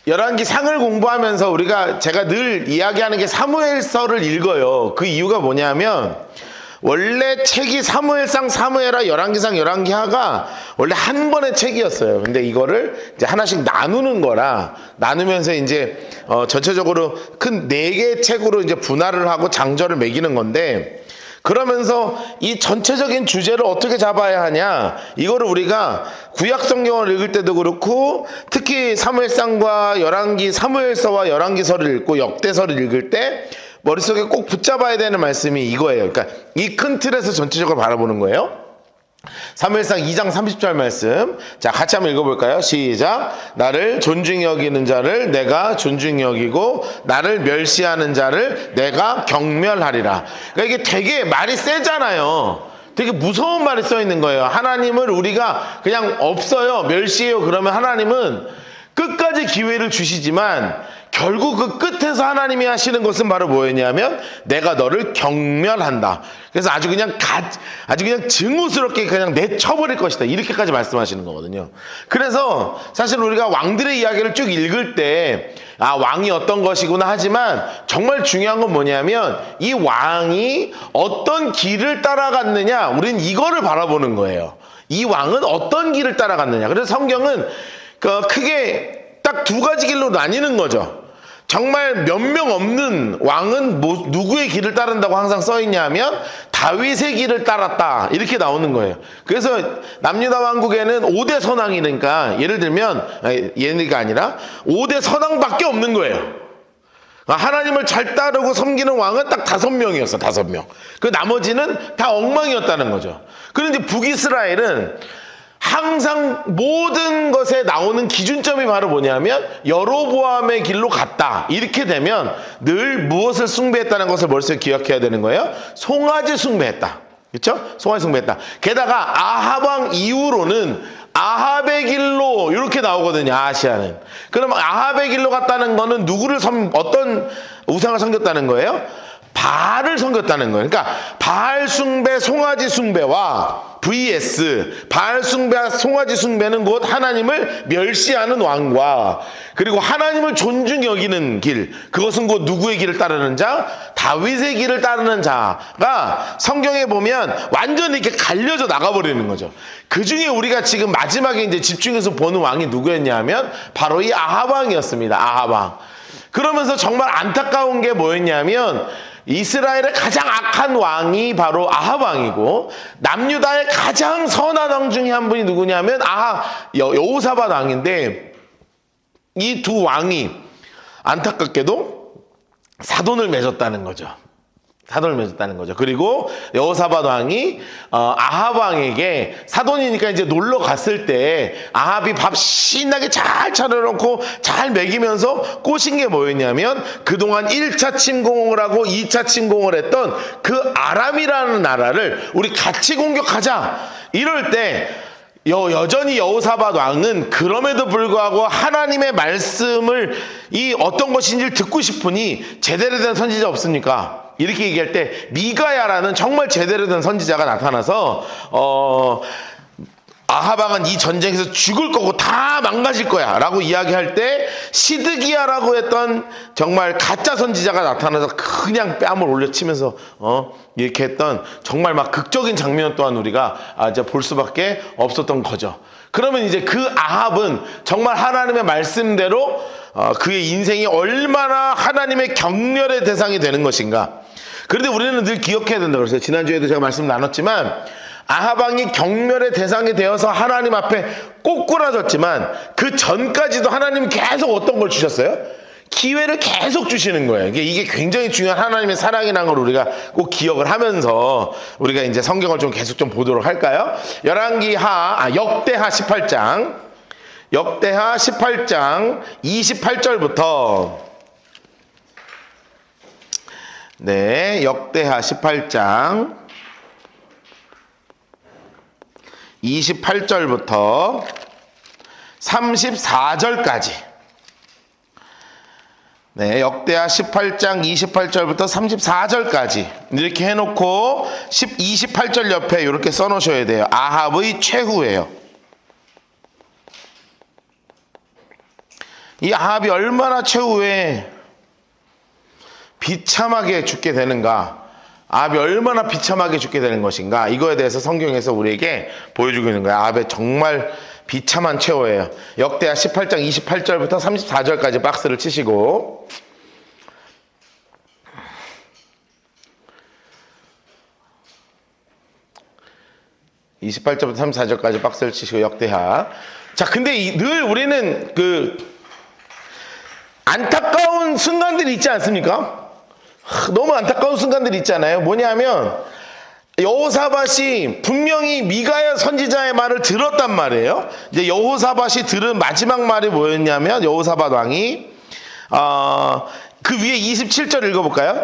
열왕기 상을 공부하면서 제가 늘 이야기하는 게 사무엘서를 읽어요. 그 이유가 뭐냐면 원래 책이 사무엘상, 사무엘하, 열왕기상, 열왕기하가 원래 한 번의 책이었어요. 근데 이거를 이제 하나씩 나누는 거라 나누면서 이제 전체적으로 큰 4개의 책으로 이제 분할을 하고 장절을 매기는 건데, 그러면서 이 전체적인 주제를 어떻게 잡아야 하냐, 이거를 우리가 구약 성경을 읽을 때도 그렇고 특히 사무엘상과 열왕기, 사무엘서와 열왕기서를 읽고 역대서를 읽을 때 머릿속에 꼭 붙잡아야 되는 말씀이 이거예요. 그러니까 이 큰 틀에서 전체적으로 바라보는 거예요. 사무엘상 2장 30절 말씀, 자 같이 한번 읽어볼까요? 시작. 나를 존중히 여기는 자를 내가 존중히 여기고 나를 멸시하는 자를 내가 경멸하리라. 그러니까 이게 되게 말이 세잖아요. 되게 무서운 말이 써 있는 거예요. 하나님을 우리가 그냥 없어요, 멸시해요, 그러면 하나님은 끝까지 기회를 주시지만 결국 그 끝에서 하나님이 하시는 것은 바로 뭐였냐면 내가 너를 경멸한다. 그래서 아주 그냥 증오스럽게 그냥 내쳐버릴 것이다, 이렇게까지 말씀하시는 거거든요. 그래서 사실 우리가 왕들의 이야기를 쭉 읽을 때 왕이 어떤 것이구나 하지만 정말 중요한 건 뭐냐면 이 왕이 어떤 길을 따라갔느냐, 우린 이거를 바라보는 거예요. 이 왕은 어떤 길을 따라갔느냐. 그래서 성경은 크게 딱 2가지 길로 나뉘는 거죠. 정말 몇 명 없는 왕은 누구의 길을 따른다고 항상 써있냐면 다윗의 길을 따랐다, 이렇게 나오는 거예요. 그래서 남유다 왕국에는 5대 선왕이니까 예를 들면 얘가 아니라 5대 선왕밖에 없는 거예요. 하나님을 잘 따르고 섬기는 왕은 딱 5명이었어. 5명. 그 나머지는 다 엉망이었다는 거죠. 그런데 북이스라엘은 항상 모든 것에 나오는 기준점이 바로 뭐냐면 여로보암의 길로 갔다, 이렇게 되면 늘 무엇을 숭배했다는 것을 머릿속에 기억해야 되는 거예요. 송아지 숭배했다, 그렇죠? 송아지 숭배했다. 게다가 아합 왕 이후로는 아합의 길로 이렇게 나오거든요. 아시아는. 그럼 아합의 길로 갔다는 거는 어떤 우상을 섬겼다는 거예요? 바알을 섬겼다는 거예요. 그러니까 바알 숭배, 송아지 숭배와 vs 바알 숭배와 송아지 숭배는 곧 하나님을 멸시하는 왕과, 그리고 하나님을 존중히 여기는 길, 그것은 곧 누구의 길을 따르는 자? 다윗의 길을 따르는 자가 성경에 보면 완전히 이렇게 갈려져 나가버리는 거죠. 그 중에 우리가 지금 마지막에 이제 집중해서 보는 왕이 누구였냐면 바로 이 아합 왕이었습니다. 아합 왕. 그러면서 정말 안타까운 게 뭐였냐면 이스라엘의 가장 악한 왕이 바로 아합 왕이고 남유다의 가장 선한 왕 중에 한 분이 누구냐면 여호사밧 왕인데, 이 2 왕이 안타깝게도 사돈을 맺었다는 거죠. 그리고 여호사밧 왕이 아합 왕에게, 사돈이니까 이제 놀러 갔을 때 아합이 밥 신나게 잘 차려놓고 잘 먹이면서 꼬신 게 뭐였냐면 그동안 1차 침공을 하고 2차 침공을 했던 그 아람이라는 나라를 우리 같이 공격하자, 이럴 때 여전히 여호사밧 왕은 그럼에도 불구하고 하나님의 말씀을 어떤 것인지를 듣고 싶으니 제대로 된 선지자 없습니까? 이렇게 얘기할 때 미가야라는 정말 제대로 된 선지자가 나타나서 아합 왕은 이 전쟁에서 죽을 거고 다 망가질 거야 라고 이야기할 때 시드기야라고 했던 정말 가짜 선지자가 나타나서 그냥 뺨을 올려치면서 이렇게 했던 정말 막 극적인 장면 또한 우리가 이제 볼 수밖에 없었던 거죠. 그러면 이제 그 아합은 정말 하나님의 말씀대로 그의 인생이 얼마나 하나님의 경멸의 대상이 되는 것인가. 그런데 우리는 늘 기억해야 된다고 그랬어요. 지난주에도 제가 말씀 나눴지만 아합 왕이 경멸의 대상이 되어서 하나님 앞에 꼬꾸라졌지만 그 전까지도 하나님 계속 어떤 걸 주셨어요? 기회를 계속 주시는 거예요. 이게 굉장히 중요한 하나님의 사랑이라는 걸 우리가 꼭 기억을 하면서 우리가 이제 성경을 좀 계속 좀 보도록 할까요? 역대하 18장 28절부터 역대하 18장 28절부터 34절까지. 역대하 18장 28절부터 34절까지 이렇게 해놓고 28절 옆에 이렇게 써놓으셔야 돼요. 아합의 최후예요. 이 아합이 얼마나 최후에 비참하게 죽게 되는가, 아합이 얼마나 비참하게 죽게 되는 것인가, 이거에 대해서 성경에서 우리에게 보여주고 있는 거야. 아합의 정말 비참한 최후예요. 역대하 18장 28절부터 34절까지 박스를 치시고, (28절부터 34절까지) 박스를 치시고 역대하. 자, 근데 늘 우리는 안타까운 순간들이 있지 않습니까? 너무 안타까운 순간들이 있잖아요. 뭐냐면 여호사밧이 분명히 미가야 선지자의 말을 들었단 말이에요. 이제 여호사밧이 들은 마지막 말이 뭐였냐면, 여호사밧 왕이 그 위에 27절 읽어볼까요?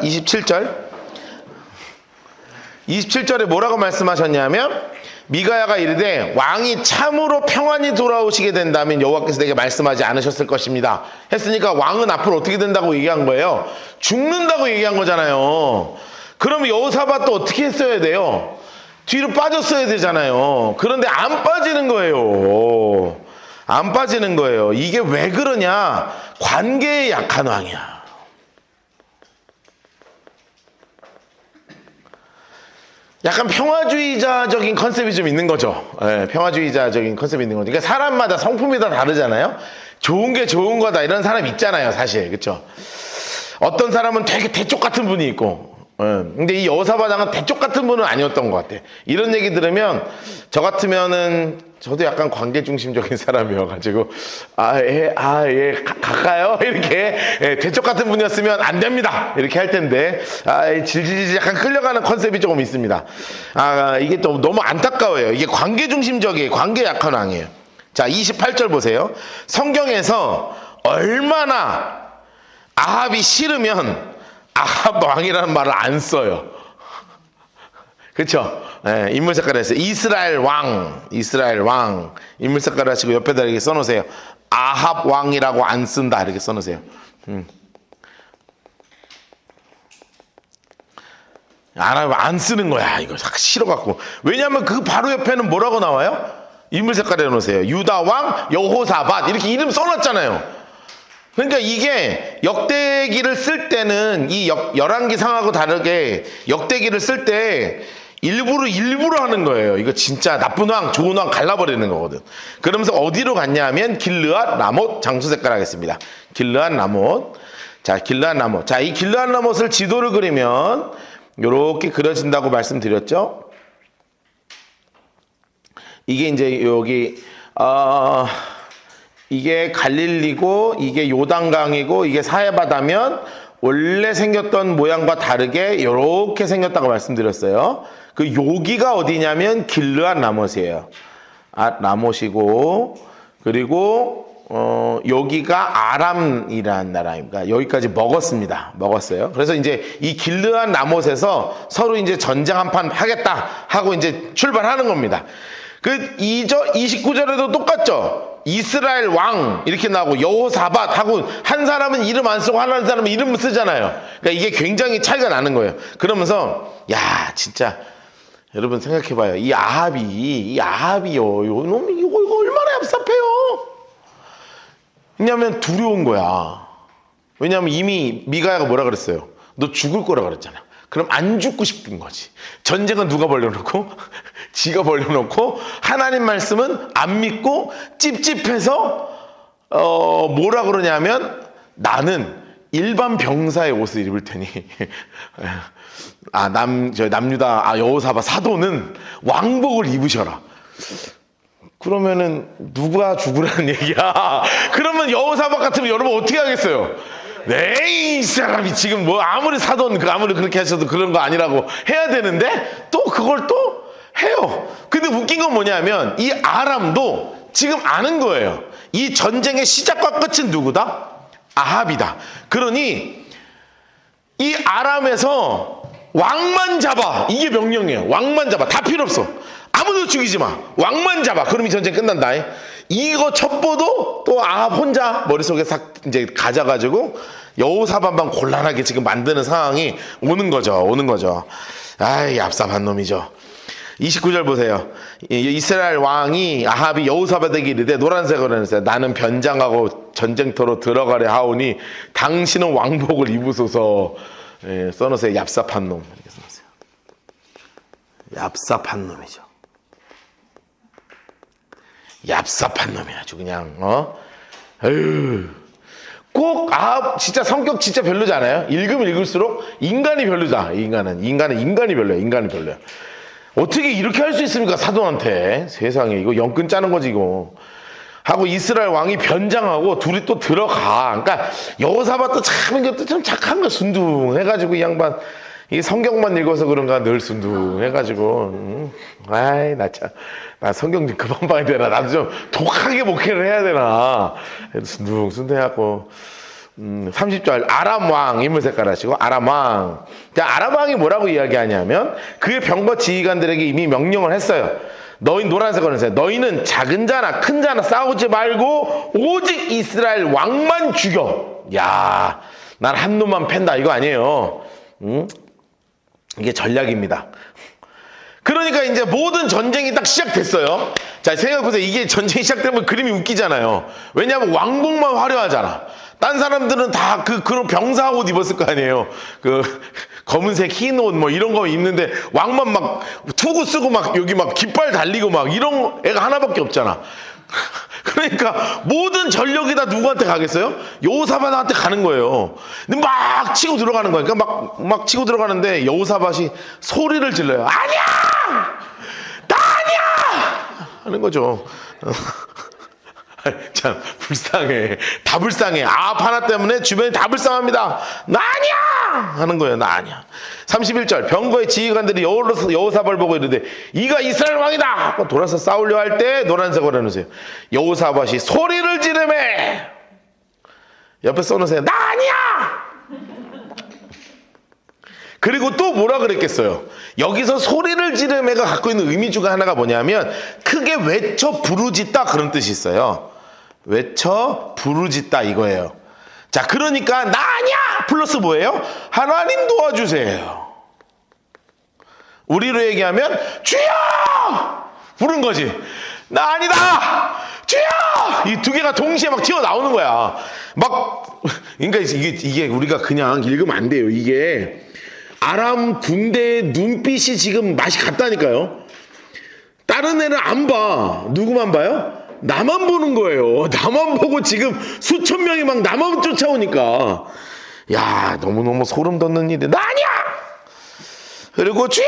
27절에 뭐라고 말씀하셨냐면, 미가야가 이르되 왕이 참으로 평안히 돌아오시게 된다면 여호와께서 내게 말씀하지 않으셨을 것입니다 했으니까, 왕은 앞으로 어떻게 된다고 얘기한 거예요? 죽는다고 얘기한 거잖아요. 그러면 여호사밧도 어떻게 했어야 돼요? 뒤로 빠졌어야 되잖아요. 그런데 안 빠지는 거예요. 안 빠지는 거예요. 이게 왜 그러냐? 관계에 약한 왕이야. 약간 평화주의자적인 컨셉이 좀 있는 거죠. 네, 평화주의자적인 컨셉이 있는 거죠. 그러니까 사람마다 성품이 다 다르잖아요. 좋은 게 좋은 거다 이런 사람 있잖아요, 사실. 그렇죠? 어떤 사람은 되게 대쪽 같은 분이 있고, 근데 이 여호사밧 왕은 대쪽 같은 분은 아니었던 것 같아. 이런 얘기 들으면 저 같으면은, 저도 약간 관계 중심적인 사람이어가지고 갈까요? 이렇게 대쪽 같은 분이었으면 안 됩니다 이렇게 할 텐데, 질질질 약간 끌려가는 컨셉이 조금 있습니다. 이게 또 너무 안타까워요. 이게 관계 중심적이에요. 관계 약한 왕이에요. 자, 28절 보세요. 성경에서 얼마나 아합이 싫으면 아합 왕이라는 말을 안 써요. 그렇죠? 네, 인물 색깔 했어요. 이스라엘 왕 인물 색깔 하시고 옆에다 이렇게 써놓으세요. 아합 왕이라고 안 쓴다 이렇게 써놓으세요. 안 쓰는 거야. 이거 싫어갖고. 왜냐하면 그 바로 옆에는 뭐라고 나와요? 인물 색깔 해놓으세요. 유다 왕 여호사밧 이렇게 이름 써놨잖아요. 그러니까 이게 역대기를 쓸 때는 이 열왕기상하고 다르게 역대기를 쓸 때 일부러 하는 거예요. 이거 진짜 나쁜 왕, 좋은 왕 갈라버리는 거거든. 그러면서 어디로 갔냐 하면 길르앗 라못, 장수 색깔 하겠습니다. 길르앗 라못. 자, 길르앗 라못. 자, 이 길르앗 라못을 지도를 그리면 요렇게 그려진다고 말씀드렸죠. 이게 이제 여기 이게 갈릴리고 이게 요단강이고 이게 사해바다면 원래 생겼던 모양과 다르게 이렇게 생겼다고 말씀드렸어요. 그 여기가 어디냐면 길르앗 라못이에요. 라못이고, 그리고 여기가 아람이라는 나라입니다. 여기까지 먹었어요. 그래서 이제 이 길르앗 라못에서 서로 이제 전쟁 한판 하겠다 하고 이제 출발하는 겁니다. 29절에도 똑같죠. 이스라엘 왕 이렇게 나오고 여호사밧 하고, 한 사람은 이름 안 쓰고 한 사람은 이름 쓰잖아요. 그러니까 이게 굉장히 차이가 나는 거예요. 그러면서 야, 진짜 여러분 생각해봐요. 이 아합이요. 이거 얼마나 얍삽해요. 왜냐하면 두려운 거야. 왜냐하면 이미 미가야가 뭐라 그랬어요? 너 죽을 거라 그랬잖아. 그럼 안 죽고 싶은 거지. 전쟁은 누가 벌려놓고? 지가 벌려놓고, 하나님 말씀은 안 믿고 찝찝해서 뭐라 그러냐면, 나는 일반 병사의 옷을 입을 테니 남유다 여호사밧 사도는 왕복을 입으셔라. 그러면은 누가 죽으라는 얘기야? 그러면 여호사밧 같으면 여러분 어떻게 하겠어요? 네, 이 사람이 지금 뭐 아무리 사돈 아무리 그렇게 하셔도 그런 거 아니라고 해야 되는데 또 그걸 또 해요. 근데 웃긴 건 뭐냐면 이 아람도 지금 아는 거예요. 이 전쟁의 시작과 끝은 누구다? 아합이다. 그러니 이 아람에서 왕만 잡아. 이게 명령이에요. 왕만 잡아. 다 필요 없어. 아무도 죽이지 마. 왕만 잡아. 그럼 이 전쟁 끝난다. 이거 첩보도 또 아합 혼자 머릿속에 싹 이제 가져가지고 여호사밧만 곤란하게 지금 만드는 상황이 오는 거죠. 아이, 얍삽한 놈이죠. 29절 보세요. 이스라엘 왕이 아합이 여호사밧에게 이르되 노란색으로 해주세요. 나는 변장하고 전쟁터로 들어가려 하오니 당신은 왕복을 입으소서. 예, 써놓으세요. 얍삽한 놈. 이렇게 써놓으세요. 얍삽한 놈이죠. 얍삽한 놈이 아주 그냥 꼭 진짜 성격 진짜 별로지 않아요? 읽으면 읽을수록 인간이 별로다. 인간이 별로야. 인간이 별로야. 어떻게 이렇게 할 수 있습니까? 사돈한테. 세상에 이거 영끈 짜는 거지 이거. 하고 이스라엘 왕이 변장하고 둘이 또 들어가. 그러니까 여호사밧도 참 이것도 참 착한 거 순둥해가지고 이 양반 이 성경만 읽어서 그런가 늘 순둥해가지고 아이 나 성경 좀 그만 봐야 되나. 나도 좀 독하게 목회를 해야 되나. 순둥해갖고 30절 아람 왕 인물 색깔 하시고 아람 왕. 자, 아람 왕이 뭐라고 이야기하냐면 그의 병거 지휘관들에게 이미 명령을 했어요. 너희 노란색으로 해주세요. 너희는 작은 자나 큰 자나 싸우지 말고 오직 이스라엘 왕만 죽여. 야, 난 한 놈만 팬다 이거 아니에요. 이게 전략입니다. 그러니까 이제 모든 전쟁이 딱 시작됐어요. 자, 생각해보세요. 이게 전쟁이 시작되면 그림이 웃기잖아요. 왜냐하면 왕복만 화려하잖아. 딴 사람들은 다 그런 병사 옷 입었을 거 아니에요. 검은색 흰 옷 뭐 이런 거 입는데 왕만 막 투구 쓰고 막 여기 막 깃발 달리고 막 이런 애가 하나밖에 없잖아. 그러니까 모든 전력이 다 누구한테 가겠어요? 여호사밧한테 가는 거예요. 근데 막 치고 들어가는 거예요. 그러니까 막 치고 들어가는데 여호사밧이 소리를 질러요. 아니야! 나 아니야! 하는 거죠. 참 불쌍해. 다 불쌍해. 아합 하나 때문에 주변이 다 불쌍합니다. 나 아니야! 하는 거예요. 나 아니야. 31절 병거의 지휘관들이 여호사밧을 보고 이르되 이가 이스라엘 왕이다. 돌아서 싸우려 할 때 노란색으로 해놓으세요. 여호사밧이 소리를 지르매. 옆에 써놓으세요. 나 아니야! 그리고 또 뭐라 그랬겠어요? 여기서 소리를 지르매가 갖고 있는 의미 중에 하나가 뭐냐면 크게 외쳐 부르짖다 그런 뜻이 있어요. 외쳐 부르짖다 이거예요. 자, 그러니까 나 아니야 플러스 뭐예요? 하나님 도와주세요. 우리로 얘기하면 주여 부른 거지. 나 아니다 주여. 이 두 개가 동시에 막 튀어나오는 거야. 막 그러니까 이게 우리가 그냥 읽으면 안 돼요. 이게 아람 군대의 눈빛이 지금 맛이 같다니까요. 다른 애는 안 봐. 누구만 봐요? 나만 보는 거예요. 나만 보고 지금 수천 명이 막 나만 쫓아오니까 야, 너무너무 소름 돋는 일이. 나 아니야! 그리고 주여!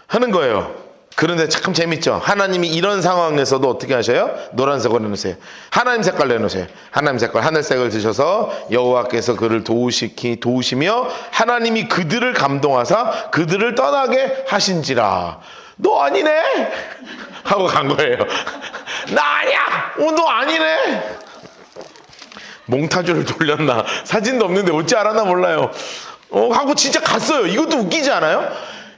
하는 거예요. 그런데 참 재밌죠. 하나님이 이런 상황에서도 어떻게 하셔요? 노란색을 해놓으세요. 하나님 색깔로 해놓으세요. 하나님 색깔 하늘색을 드셔서 여호와께서 그를 도우시며 하나님이 그들을 감동하사 그들을 떠나게 하신지라. 너 아니네? 하고 간 거예요. 나 아니야! 너 아니네? 몽타주를 돌렸나? 사진도 없는데 어찌 알았나 몰라요. 하고 진짜 갔어요. 이것도 웃기지 않아요?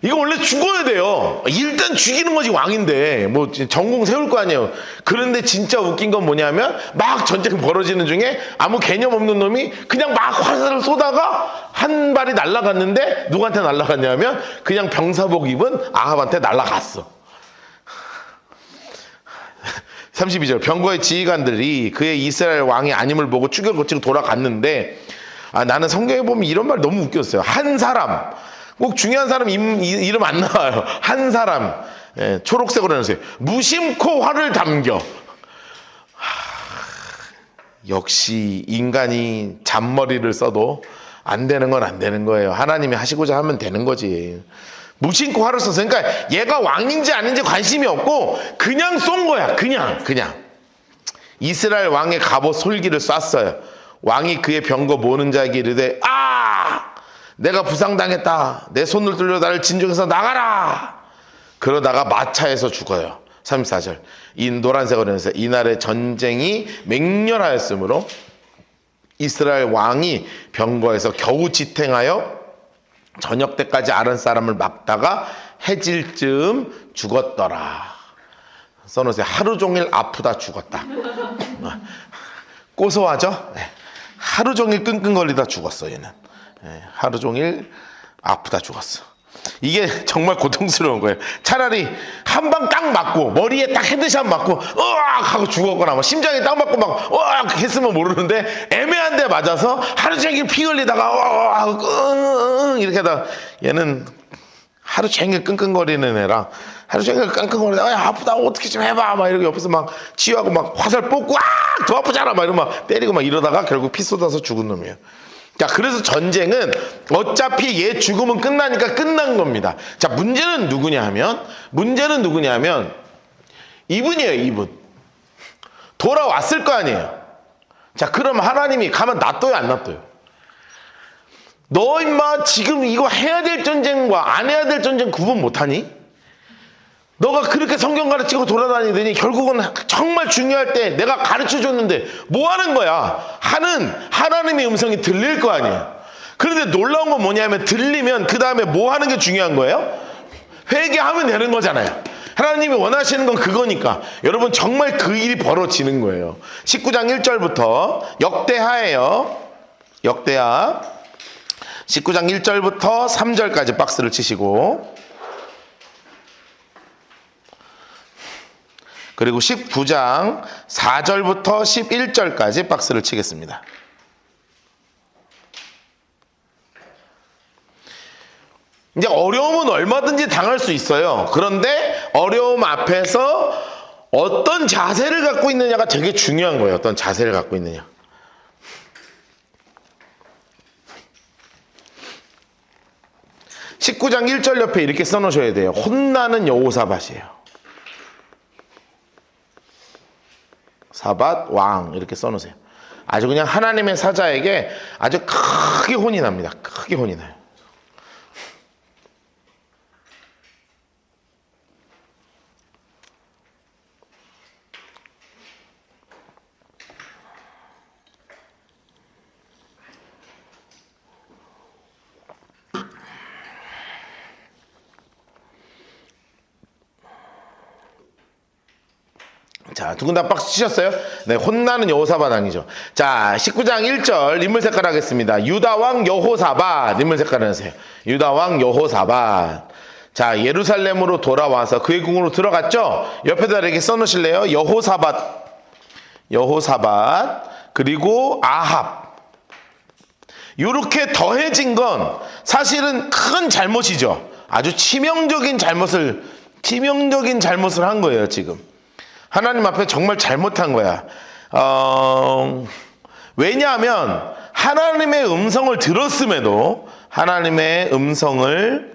이거 원래 죽어야 돼요. 일단 죽이는 거지 왕인데 뭐 전공 세울 거 아니에요. 그런데 진짜 웃긴 건 뭐냐면 막 전쟁 벌어지는 중에 아무 개념 없는 놈이 그냥 막 화살을 쏘다가 한 발이 날아갔는데 누구한테 날아갔냐면 그냥 병사복 입은 아합한테 날아갔어. 32절 병거의 지휘관들이 그의 이스라엘 왕이 아님을 보고 추격을 거치고 돌아갔는데 나는 성경에 보면 이런 말 너무 웃겼어요. 한 사람 꼭 중요한 사람 이름 안 나와요. 한 사람 초록색으로 해놓으세요. 무심코 화를 담겨. 역시 인간이 잔머리를 써도 안 되는 건 안 되는 거예요. 하나님이 하시고자 하면 되는 거지. 무심코 화를 써서 그러니까 얘가 왕인지 아닌지 관심이 없고 그냥 쏜 거야. 그냥 이스라엘 왕의 갑옷 솔기를 쐈어요. 왕이 그의 병거 모는 자에게 이르되 내가 부상당했다. 내 손을 들려 나를 진정해서 나가라. 그러다가 마차에서 죽어요. 34절 이 노란색으로 해서 이날의 전쟁이 맹렬하였으므로 이스라엘 왕이 병거에서 겨우 지탱하여 저녁 때까지 아른 사람을 막다가 해질 즈음 죽었더라. 써놓으세요. 하루 종일 아프다 죽었다. 고소하죠? 하루 종일 끙끙거리다 죽었어 얘는. 하루 종일 아프다 죽었어. 이게 정말 고통스러운 거예요. 차라리 한 방 딱 맞고 머리에 딱 헤드샷 맞고 으악 하고 죽었거나 심장에 딱 맞고 막 으악 했으면 모르는데 애매한 데 맞아서 하루 종일 피 흘리다가 으악 이렇게 하다가 얘는 하루 종일 끙끙거리는 애랑 하루 종일 끙끙거리다가 야 아프다 어떻게 좀 해봐 막 이렇게 옆에서 막 치유하고 막 화살 뽑고 더 아프잖아 막 이러고 막 때리고 막 이러다가 결국 피 쏟아서 죽은 놈이에요. 자, 그래서 전쟁은 어차피 얘 죽으면 끝나니까 끝난 겁니다. 자, 문제는 누구냐 하면 이분이에요, 이분. 돌아왔을 거 아니에요. 자, 그럼 하나님이 가만 놔둬요, 안 놔둬요? 너 임마 지금 이거 해야 될 전쟁과 안 해야 될 전쟁 구분 못하니? 너가 그렇게 성경 가르치고 돌아다니더니 결국은 정말 중요할 때 내가 가르쳐줬는데 뭐 하는 거야? 하는 하나님의 음성이 들릴 거 아니에요. 그런데 놀라운 건 뭐냐면 들리면 그 다음에 뭐 하는 게 중요한 거예요? 회개하면 되는 거잖아요. 하나님이 원하시는 건 그거니까 여러분 정말 그 일이 벌어지는 거예요. 19장 1절부터 역대하예요. 역대하 19장 1절부터 3절까지 박스를 치시고 그리고 19장 4절부터 11절까지 박스를 치겠습니다. 이제 어려움은 얼마든지 당할 수 있어요. 그런데 어려움 앞에서 어떤 자세를 갖고 있느냐가 되게 중요한 거예요. 어떤 자세를 갖고 있느냐. (19장 1절) 옆에 이렇게 써놓으셔야 돼요. 혼나는 여호사밧이에요. 사밧 왕 이렇게 써놓으세요. 아주 그냥 하나님의 사자에게 아주 크게 혼이 납니다. 크게 혼이 나요. 자, 두 분 다 박수 치셨어요? 네, 혼나는 여호사밧 왕이죠. 자, 19장 1절 인물 색깔 하겠습니다. 유다왕 여호사밧 인물 색깔 하세요. 유다왕 여호사밧. 자, 예루살렘으로 돌아와서 그의 궁으로 들어갔죠? 옆에다 이렇게 써놓으실래요? 여호사밧. 그리고 아합. 이렇게 더해진 건 사실은 큰 잘못이죠. 아주 치명적인 잘못을 한 거예요, 지금. 하나님 앞에 정말 잘못한 거야. 왜냐하면 하나님의 음성을 들었음에도 하나님의 음성을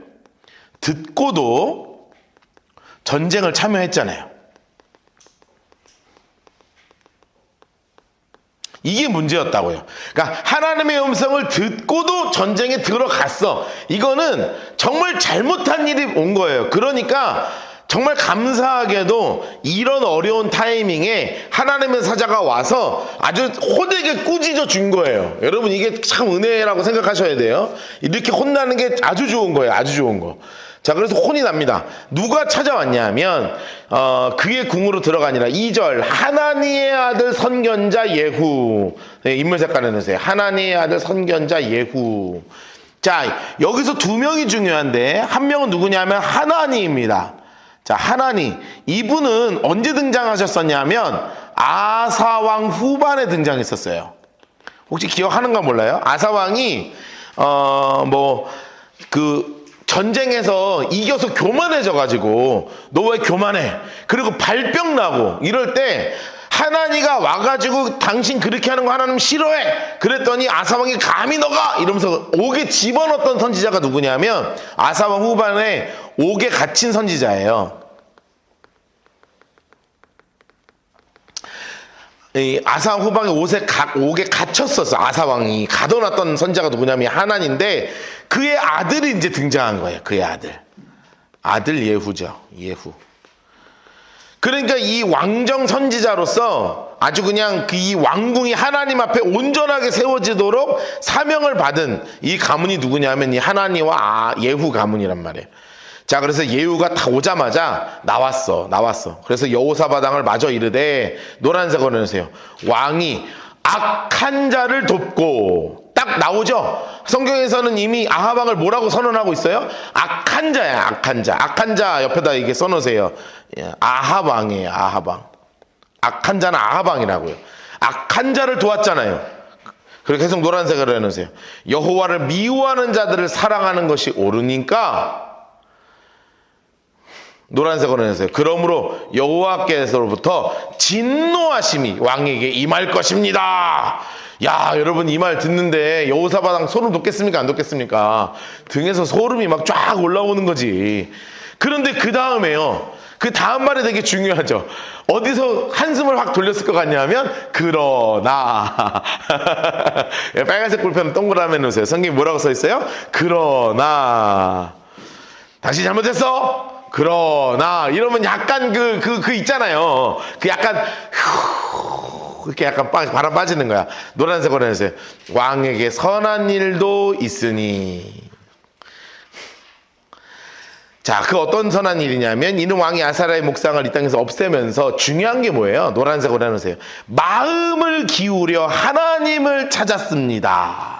듣고도 전쟁을 참여했잖아요. 이게 문제였다고요. 그러니까 하나님의 음성을 듣고도 전쟁에 들어갔어. 이거는 정말 잘못한 일이 온 거예요. 그러니까 정말 감사하게도 이런 어려운 타이밍에 하나님의 사자가 와서 아주 호되게 꾸짖어 준 거예요. 여러분 이게 참 은혜라고 생각하셔야 돼요. 이렇게 혼나는 게 아주 좋은 거예요. 아주 좋은 거. 자, 그래서 혼이 납니다. 누가 찾아왔냐면 그의 궁으로 들어가니라. 2절 하나니의 아들 선견자 예후. 네, 인물 색깔 해주세요. 하나니의 아들 선견자 예후. 자, 여기서 두 명이 중요한데 한 명은 누구냐면 하나니입니다. 자, 하나니. 이분은 언제 등장하셨었냐면 아사왕 후반에 등장했었어요. 혹시 기억하는가 몰라요? 아사왕이 전쟁에서 이겨서 교만해져가지고 너 왜 교만해? 그리고 발병 나고 이럴 때 하나니가 와가지고 당신 그렇게 하는 거 하나님 싫어해. 그랬더니 아사왕이 감히 너가 이러면서 옥에 집어넣었던 선지자가 누구냐면 아사왕 후반에 옥에 갇힌 선지자예요. 이 아사왕 후반에 옥에 갇혔었어. 아사왕이 가둬놨던 선지자가 누구냐면 하나니인데 그의 아들이 이제 등장한 거예요. 그의 아들 예후죠. 예후. 그러니까 이 왕정 선지자로서 아주 그냥 이 왕궁이 하나님 앞에 온전하게 세워지도록 사명을 받은 이 가문이 누구냐면 이 하나니와 예후 가문이란 말이에요. 자, 그래서 예후가 다 오자마자 나왔어. 그래서 여호사밧 왕을 마저 이르되 노란색으로 해주세요. 왕이 악한 자를 돕고 딱 나오죠. 성경에서는 이미 아합 왕을 뭐라고 선언하고 있어요? 악한 자야, 악한 자. 악한 자 옆에다 이게 써놓으세요. 아합 왕이에요, 아합 왕. 악한 자는 아합 왕이라고요. 악한 자를 도왔잖아요. 그렇게 계속 노란색으로 해놓으세요. 여호와를 미워하는 자들을 사랑하는 것이 옳으니까 노란색으로 해놓으세요. 그러므로 여호와께서로부터 진노하심이 왕에게 임할 것입니다. 야, 여러분 이 말 듣는데 여호사밧 소름 돋겠습니까? 안 돋겠습니까? 등에서 소름이 막 쫙 올라오는 거지. 그런데 그 다음에요. 그 다음 말이 되게 중요하죠. 어디서 한숨을 확 돌렸을 것 같냐면 그러나 빨간색 볼펜을 동그라미 해놓으세요. 성경이 뭐라고 써 있어요? 그러나 당신 잘못했어. 그러나 이러면 약간 그 있잖아요. 그 약간 그렇게 약간 바람 빠지는 거야. 노란색으로 해주세요. 왕에게 선한 일도 있으니. 자, 그 어떤 선한 일이냐면 이는 왕이 아사랴의 목상을 이 땅에서 없애면서 중요한 게 뭐예요? 노란색으로 해놓으세요. 마음을 기울여 하나님을 찾았습니다.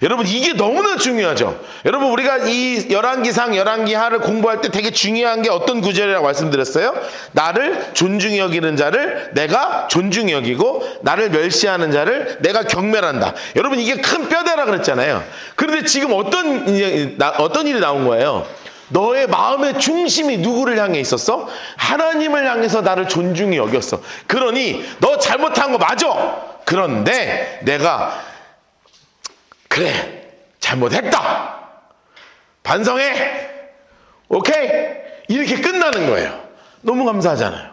여러분 이게 너무나 중요하죠. 여러분 우리가 이 열왕기상 열왕기하를 공부할 때 되게 중요한 게 어떤 구절이라고 말씀드렸어요? 나를 존중히 여기는 자를 내가 존중히 여기고 나를 멸시하는 자를 내가 경멸한다. 여러분 이게 큰 뼈대라 그랬잖아요. 그런데 지금 어떤 일이 나온 거예요? 너의 마음의 중심이 누구를 향해 있었어? 하나님을 향해서 나를 존중히 여겼어. 그러니 너 잘못한 거 맞아. 그런데 내가 그래 잘못했다 반성해 오케이 이렇게 끝나는 거예요. 너무 감사하잖아요.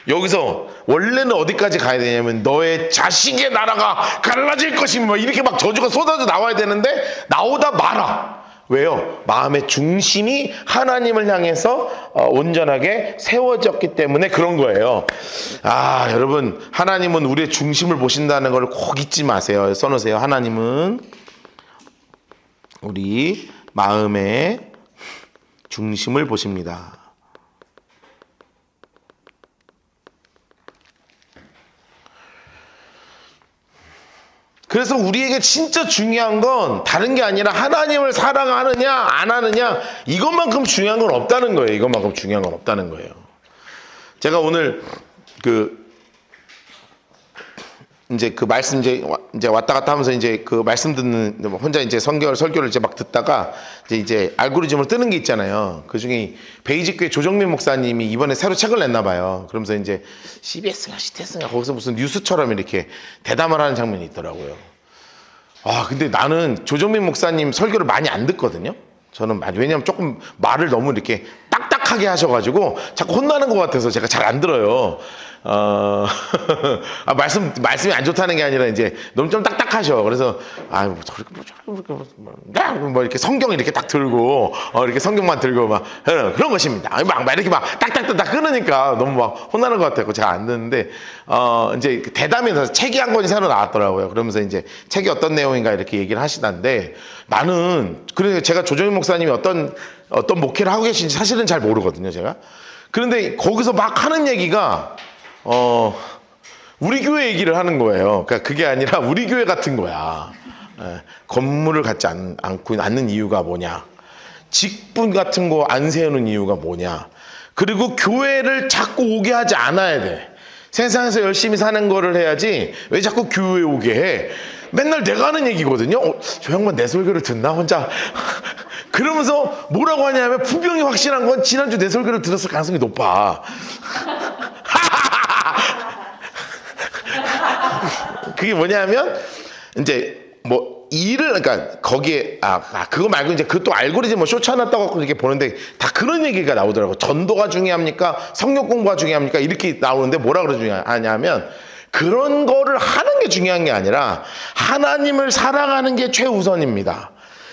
여기서 원래는 어디까지 가야 되냐면 너의 자식의 나라가 갈라질 것이며 뭐 이렇게 막 저주가 쏟아져 나와야 되는데 나오다 말아. 왜요? 마음의 중심이 하나님을 향해서 온전하게 세워졌기 때문에 그런 거예요. 아, 여러분 하나님은 우리의 중심을 보신다는 걸 꼭 잊지 마세요. 써놓으세요. 하나님은 우리 마음의 중심을 보십니다. 그래서 우리에게 진짜 중요한 건 다른 게 아니라 하나님을 사랑하느냐 안 하느냐 이것만큼 중요한 건 없다는 거예요. 이것만큼 중요한 건 없다는 거예요. 제가 오늘 이제 그 말씀 이제 왔다 갔다 하면서 이제 그 말씀 듣는 혼자 이제 설교를 이제 막 듣다가 이제 알고리즘으로 뜨는 게 있잖아요. 그 중에 베이직교회 조정민 목사님이 이번에 새로 책을 냈나 봐요. 그러면서 이제 CBS인가 CTS인가 거기서 무슨 뉴스처럼 이렇게 대담을 하는 장면이 있더라고요. 아, 근데 나는 조정민 목사님 설교를 많이 안 듣거든요. 저는 왜냐면 조금 말을 너무 이렇게 딱딱하게 하셔가지고 자꾸 혼나는 것 같아서 제가 잘 안 들어요. 말씀이 안 좋다는 게 아니라 이제 너무 좀 딱딱하셔. 그래서 뭐 이렇게 성경 이렇게 딱 들고 이렇게 성경만 들고 막 그런 것입니다. 막 이렇게 막 딱딱딱딱 끊으니까 너무 막 혼나는 것 같아요. 제가 안 듣는데 이제 대담에서 책이 한 권이 새로 나왔더라고요. 그러면서 이제 책이 어떤 내용인가 이렇게 얘기를 하시던데 나는 그래서 제가 조정민 목사님이 어떤 목회를 하고 계신지 사실은 잘 모르거든요, 제가. 그런데 거기서 막 하는 얘기가 우리 교회 얘기를 하는 거예요. 그러니까 그게 아니라 우리 교회 같은 거야. 건물을 갖지 않는 이유가 뭐냐? 직분 같은 거 안 세우는 이유가 뭐냐? 그리고 교회를 자꾸 오게 하지 않아야 돼. 세상에서 열심히 사는 거를 해야지 왜 자꾸 교회에 오게 해? 맨날 내가 하는 얘기거든요. 저 양반 내 설교를 듣나 혼자 그러면서 뭐라고 하냐면 분명히 확실한 건 지난주 내 설교를 들었을 가능성이 높아. 그게 뭐냐면 이제 뭐 일을 그러니까 거기에 그거 말고 이제 그 또 알고리즘 뭐 쇼츠하놨다고 이렇게 보는데 다 그런 얘기가 나오더라고. 전도가 중요합니까? 성경 공부가 중요합니까? 이렇게 나오는데 뭐라 그러 중요하냐면 그런 거를 하는 게 중요한 게 아니라 하나님을 사랑하는 게 최우선입니다.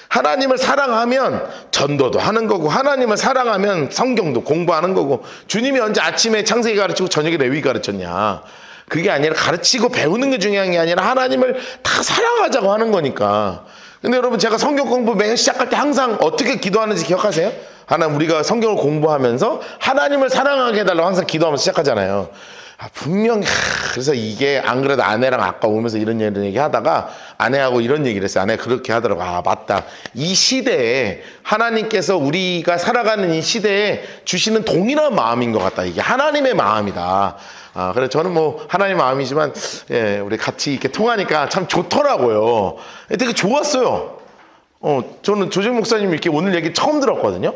하나님을 사랑하면 전도도 하는 거고 하나님을 사랑하면 성경도 공부하는 거고 주님이 언제 아침에 창세기 가르치고 저녁에 레위기 가르쳤냐. 그게 아니라 가르치고 배우는 게 중요한 게 아니라 하나님을 다 사랑하자고 하는 거니까. 근데 여러분 제가 성경 공부 매일 시작할 때 항상 어떻게 기도하는지 기억하세요? 우리가 성경을 공부하면서 하나님을 사랑하게 해달라고 항상 기도하면서 시작하잖아요. 분명히 그래서 이게 안 그래도 아내랑 아까 오면서 이런 얘기 하다가 아내하고 이런 얘기를 했어요. 아내가 그렇게 하더라고. 아 맞다. 이 시대에 하나님께서 우리가 살아가는 이 시대에 주시는 동일한 마음인 것 같다. 이게 하나님의 마음이다. 그래서 저는 뭐 하나님 마음이지만 예, 우리 같이 이렇게 통하니까 참 좋더라고요. 되게 좋았어요. 저는 조정 목사님 이렇게 오늘 얘기 처음 들었거든요.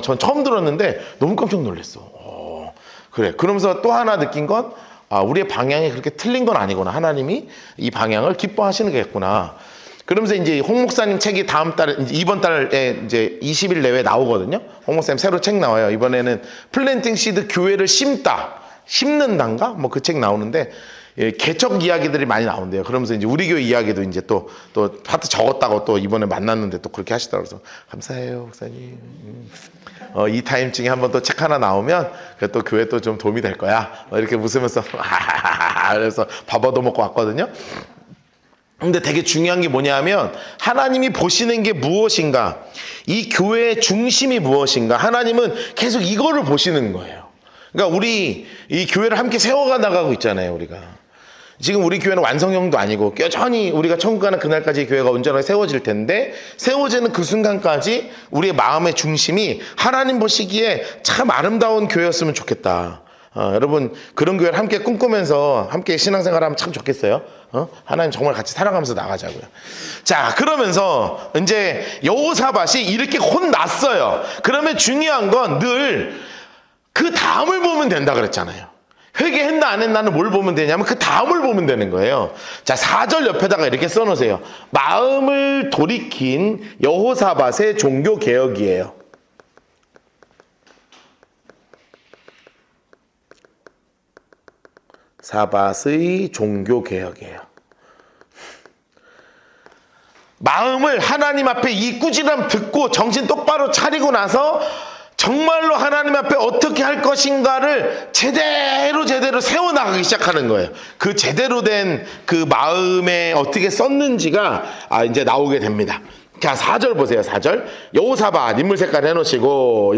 전 처음 들었는데 너무 깜짝 놀랐어. 그래. 그러면서 또 하나 느낀 건, 우리의 방향이 그렇게 틀린 건 아니구나. 하나님이 이 방향을 기뻐하시는 거겠구나. 그러면서 이제 홍 목사님 책이 다음 달에, 이번 달에 이제 20일 내외 나오거든요. 홍 목사님 새로 책 나와요. 이번에는 플랜팅 시드 교회를 심는단가? 뭐 그 책 나오는데, 예, 개척 이야기들이 많이 나온대요. 그러면서 이제 우리 교회 이야기도 이제 또 파트 적었다고 또 이번에 만났는데 또 그렇게 하시더라고요. 그래서 감사해요, 목사님. 이 타임쯤에 한번 또 책 하나 나오면 또 교회 또 좀 도움이 될 거야. 이렇게 웃으면서 그래서 밥 얻어먹고 왔거든요. 근데 되게 중요한 게 뭐냐면 하나님이 보시는 게 무엇인가, 이 교회의 중심이 무엇인가, 하나님은 계속 이거를 보시는 거예요. 그러니까 우리 이 교회를 함께 세워가 나가고 있잖아요. 우리가 지금 우리 교회는 완성형도 아니고 여전히 우리가 천국 가는 그날까지 교회가 온전하게 세워질 텐데, 세워지는 그 순간까지 우리의 마음의 중심이 하나님 보시기에 참 아름다운 교회였으면 좋겠다. 여러분 그런 교회를 함께 꿈꾸면서 함께 신앙생활하면 참 좋겠어요. 하나님 정말 같이 살아가면서 나가자고요. 자, 그러면서 이제 여호사밧이 이렇게 혼났어요. 그러면 중요한 건 늘 그 다음을 보면 된다 그랬잖아요. 회개했나 안 했나는 뭘 보면 되냐면 그 다음을 보면 되는 거예요. 자, 4절 옆에다가 이렇게 써놓으세요. 마음을 돌이킨 여호사밧의 종교개혁이에요. 사밧의 종교개혁이에요. 마음을 하나님 앞에 이 꾸지람 듣고 정신 똑바로 차리고 나서 정말로 하나님 앞에 어떻게 할 것인가를 제대로 세워나가기 시작하는 거예요. 그 제대로 된 그 마음에 어떻게 썼는지가 이제 나오게 됩니다. 자, 4절 보세요. 4절. 여호사밧 인물 색깔 해놓으시고,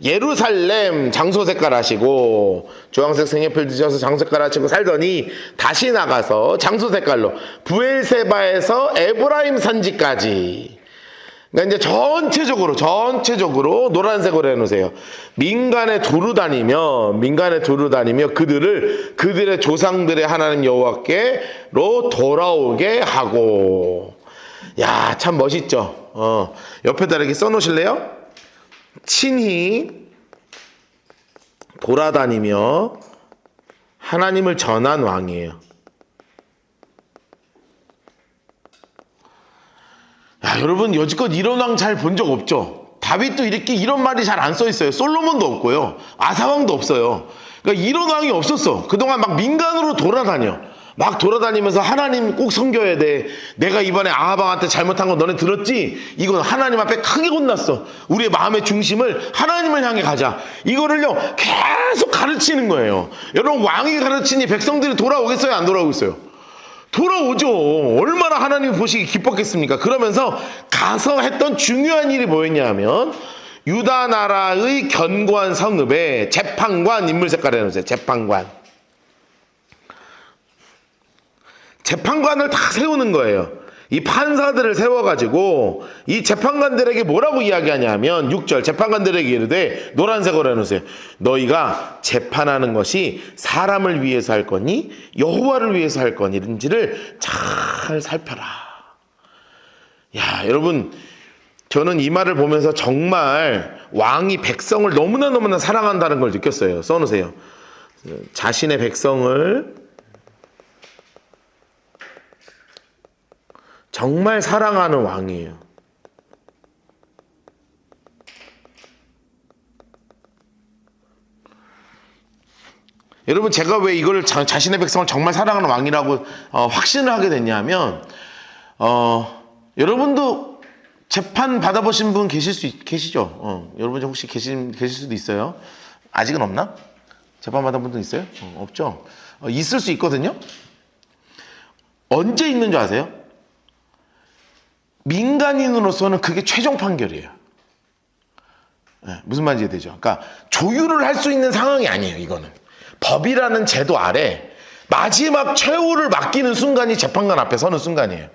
예루살렘 장소 색깔 하시고, 주황색 색연필 드셔서 장소 색깔 하시고 살더니 다시 나가서 장소 색깔로 브엘세바에서 에브라임 산지까지. 그러니까 이제 전체적으로 노란색으로 해놓으세요. 민간에 두루 다니며 그들의 조상들의 하나님 여호와께로 돌아오게 하고. 야, 참 멋있죠. 옆에다 이렇게 써놓으실래요? 친히 돌아다니며 하나님을 전한 왕이에요. 야, 여러분 여지껏 이런 왕 잘 본 적 없죠? 다윗도 이런 말이 잘 안 써 있어요. 솔로몬도 없고요. 아사왕도 없어요. 그러니까 이런 왕이 없었어. 그동안 막 민간으로 돌아다니면서 하나님 꼭 섬겨야 돼. 내가 이번에 아하방한테 잘못한 거 너네 들었지? 이건 하나님 앞에 크게 혼났어. 우리의 마음의 중심을 하나님을 향해 가자. 이거를요 계속 가르치는 거예요. 여러분 왕이 가르치니 백성들이 돌아오겠어요? 안 돌아오겠어요? 돌아오죠. 얼마나 하나님이 보시기 기뻤겠습니까? 그러면서 가서 했던 중요한 일이 뭐였냐면 유다 나라의 견고한 성읍에 재판관 인물 색깔 해놓으세요. 재판관을 다 세우는 거예요. 이 판사들을 세워가지고 이 재판관들에게 뭐라고 이야기하냐면 6절 재판관들에게 이르되 노란색으로 해놓으세요. 너희가 재판하는 것이 사람을 위해서 할 거니 여호와를 위해서 할 거니인지를 잘 살펴라. 야, 여러분 저는 이 말을 보면서 정말 왕이 백성을 너무나 사랑한다는 걸 느꼈어요. 써놓으세요. 자신의 백성을 정말 사랑하는 왕이에요. 여러분 제가 왜 이걸 자신의 백성을 정말 사랑하는 왕이라고 확신을 하게 됐냐면 여러분도 재판 받아보신 분 계시죠? 여러분 혹시 계실 수도 있어요. 아직은 없나? 재판 받아본 분 있어요? 없죠? 있을 수 있거든요. 언제 있는 줄 아세요? 민간인으로서는 그게 최종 판결이에요. 네, 무슨 말인지 되죠? 그러니까 조율을 할 수 있는 상황이 아니에요. 이거는 법이라는 제도 아래 마지막 최후를 맡기는 순간이 재판관 앞에 서는 순간이에요.